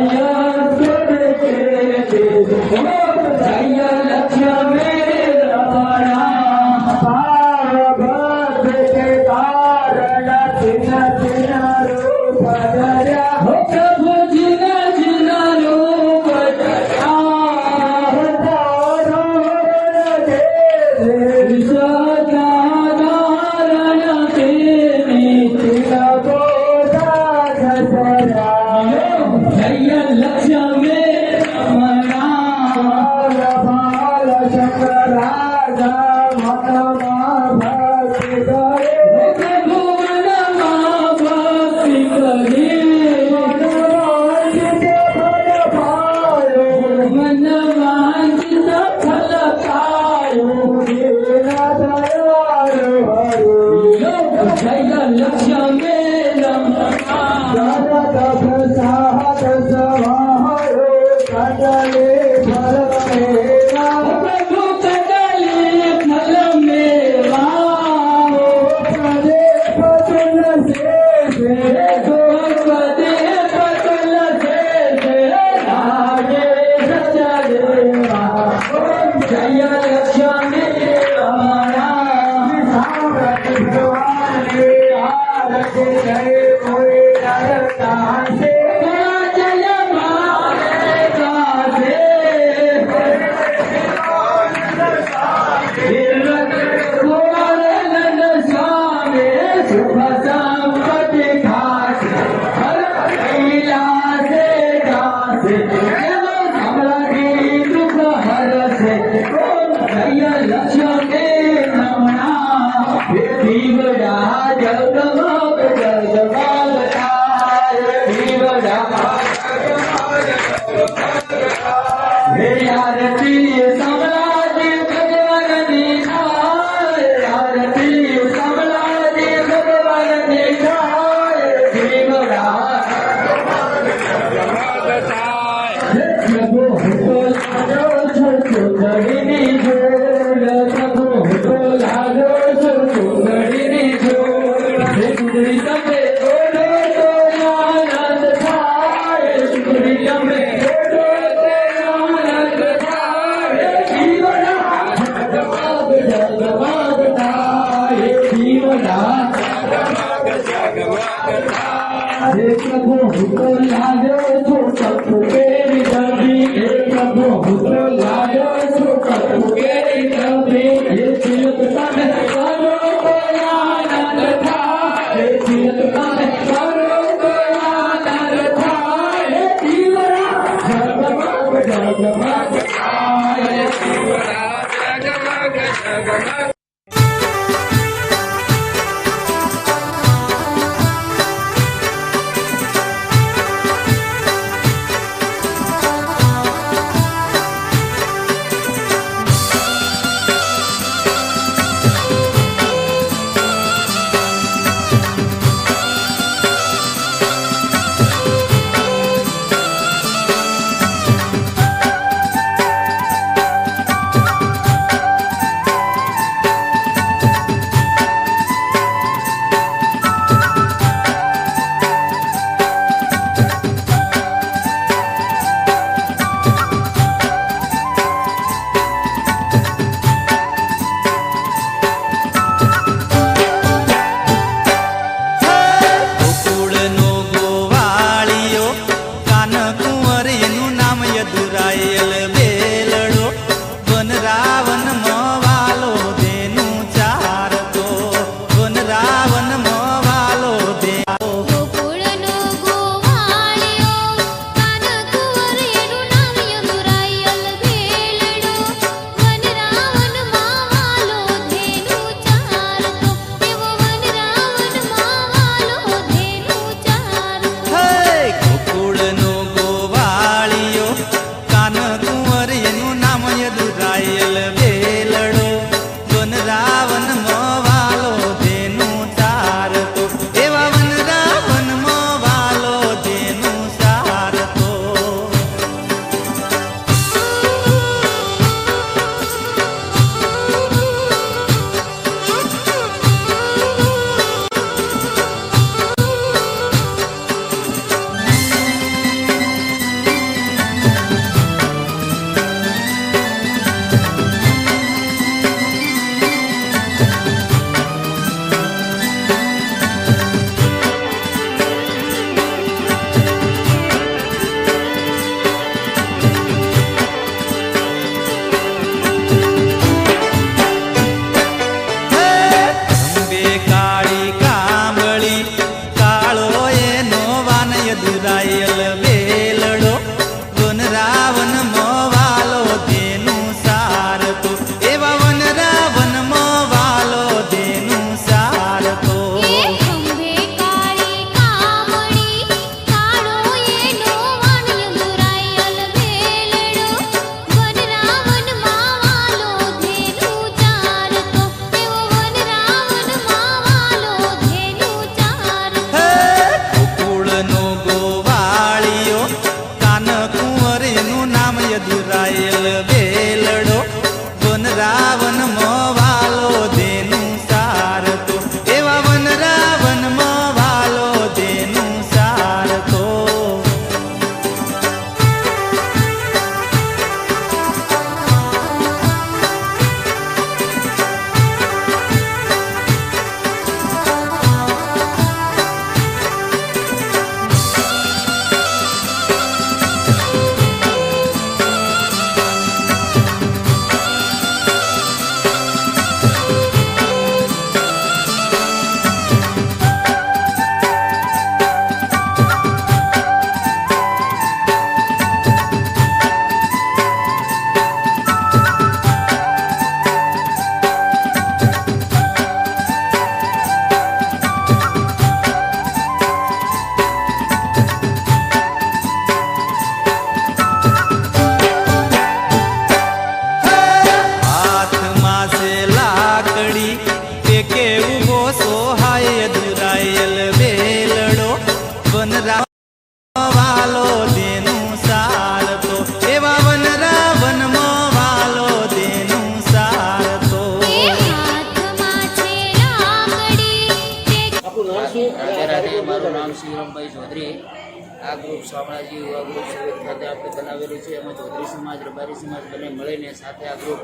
ગ્રુપ શામળાજી યુવા ગ્રુપ સુરત ખાતે આપણે બનાવેલું છે. એમાં ચૌધરી સમાજ, રબારી સમાજ બંને મળીને સાથે આ ગ્રુપ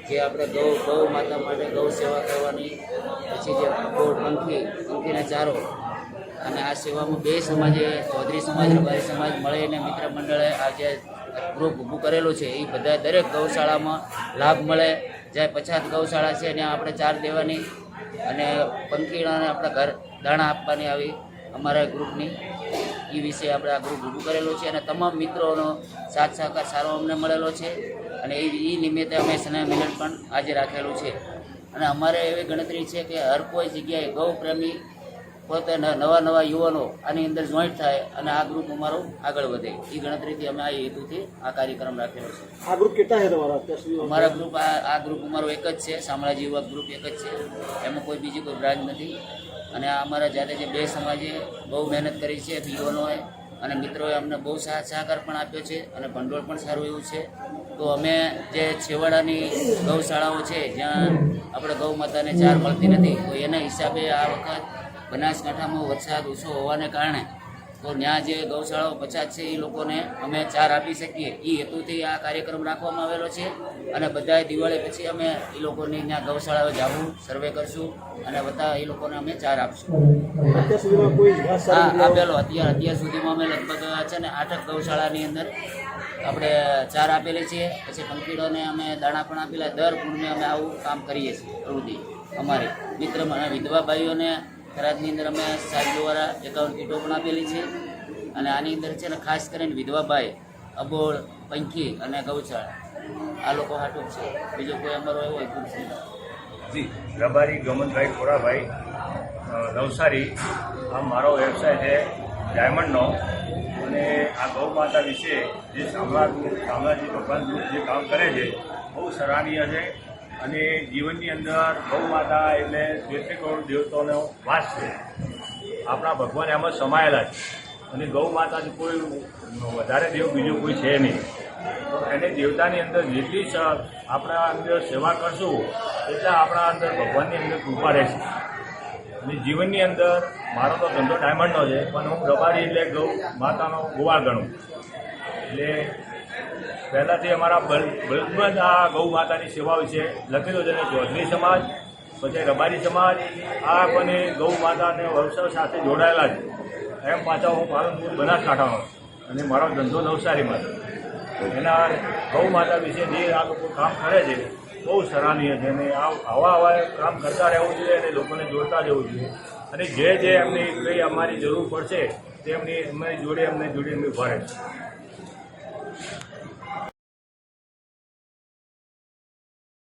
જે આપણે ગૌ માતા માટે ગૌ સેવા કરવાની, પછી જે પંખીને ચારો, અને આ સેવામાં બે સમાજે ચૌધરી સમાજ, રબારી સમાજ મળીને મિત્ર મંડળે આ જે ગ્રુપ ઊભું કરેલું છે એ બધા દરેક ગૌશાળામાં લાભ મળે. જ્યાં 50 ગૌશાળા છે ત્યાં આપણે ચાર દેવાની અને પંખીડાને આપણા ઘર દાણા આપવાની આવી અમારા ગ્રુપની એ વિશે આપણે આ ગ્રુપ ઊભું કરેલું છે. અને તમામ મિત્રોનો સાથ સહકાર સારો અમને મળેલો છે અને એ નિમિત્તે અમે સ્નેહ મિલન પણ આજે રાખેલું છે. અને અમારે એવી ગણતરી છે કે હર કોઈ જગ્યાએ ગૌ પ્રેમી પોતે નવા યુવાનો આની અંદર જોઈન્ટ થાય અને આ ગ્રુપ અમારું આગળ વધે એ ગણતરીથી અમે આ હેતુથી આ કાર્યક્રમ રાખેલો છે. આ ગ્રુપ કેટલા છે તમારા અત્યાર સુધી? અમારા ગ્રુપ આ ગ્રુપ અમારો એક જ છે, શામળાજી યુવક ગ્રુપ એક જ છે, એમાં કોઈ બીજી કોઈ બ્રાન્ચ નથી. અને આ અમારા જાતે જે બે સમાજે બહુ મહેનત કરી છે, યુવાનોએ અને મિત્રોએ અમને બહુ સાથ સહકાર પણ આપ્યો છે અને ભંડોળ પણ સારું એવું છે. તો અમે જે છેવાડાની ગૌશાળાઓ છે જ્યાં આપણે ગૌ માતાને ચાર મળતી નથી, તો એના હિસાબે આ વખત બનાસકાંઠામાં વરસાદ ઓછો હોવાને કારણે તો ત્યાં જે ગૌશાળાઓ 50 છે એ લોકોને અમે ચાર આપી શકીએ એ હેતુથી આ કાર્યક્રમ રાખવામાં આવેલો છે. અને બધાએ દિવાળી પછી અમે એ લોકોની ત્યાં ગૌશાળાઓ જાવું, સર્વે કરશું અને બધા એ લોકોને અમે ચાર આપશું. અત્યાર સુધીમાં કોઈ હા, આપેલો અત્યાર સુધીમાં અમે લગભગ છે ને 8 ગૌશાળાની અંદર આપણે ચાર આપેલી છે. પછી પંખીડોને અમે દાણા પણ આપેલા. દર પૂર્ણિમે અમે આવું કામ કરીએ છીએ. પ્રવૃત્તિ અમારી મિત્ર વિધવા ભાઈઓને થરાદની અંદર અમે સાહેબ દ્વારા 51 કીટો પણ આપેલી છે. અને આની અંદર છે ને ખાસ કરીને વિધવા ભાઈ, અબોળ, પંખી અને ગૌશાળા આ લોકો હાટું છે. બીજો કોઈ અમારો એવો ગ્રુપ છે જી. રબારી ગમનભાઈ ખોરાભાઈ, નવસારી. આ મારો વ્યવસાય છે ડાયમંડનો. અને આ ગૌ માતા વિશે જે શામળાજી ભગવાન જે કામ કરે છે બહુ સરાહનીય છે. અને જીવનની અંદર ગૌ માતા એટલે 33 કરોડ દેવતાઓનો વાસ છે. આપણા ભગવાન એમાં સમાયેલા છે. અને ગૌ માતાથી કોઈ વધારે દેવ બીજો કોઈ છે નહીં. તો એને દેવતાની અંદર જેટલી આપણા અંદર સેવા કરશું એટલા આપણા અંદર ભગવાનની અંદર કૃપા રહેશે. અને જીવનની અંદર મારો તો ધંધો ડાયમંડનો છે, પણ હું રબારી એટલે ગૌ માતાનો ગોવાળ ગણું. એટલે પહેલાંથી અમારા બલ્બમાં જ આ ગૌ માતાની સેવા વિશે લખેલું છે. ચૌધરી સમાજ, પછી રબારી સમાજ આ પણ ગૌ માતાને વ્યવસાય સાથે જોડાયેલા છે. એમ પાછા હું પાલનપુર બનાસકાંઠાનો અને મારો ધંધો નવસારીમાં. એના ગૌ માતા વિશે જે આ લોકો કામ કરે છે બહુ સરાહનીય છે. અને આવા કામ કરતા રહેવું જોઈએ અને લોકોને જોડતા જવું જોઈએ. અને જે એમની કંઈ અમારી જરૂર પડશે તે અમારી જોડે અમને ઉભા રહે છે.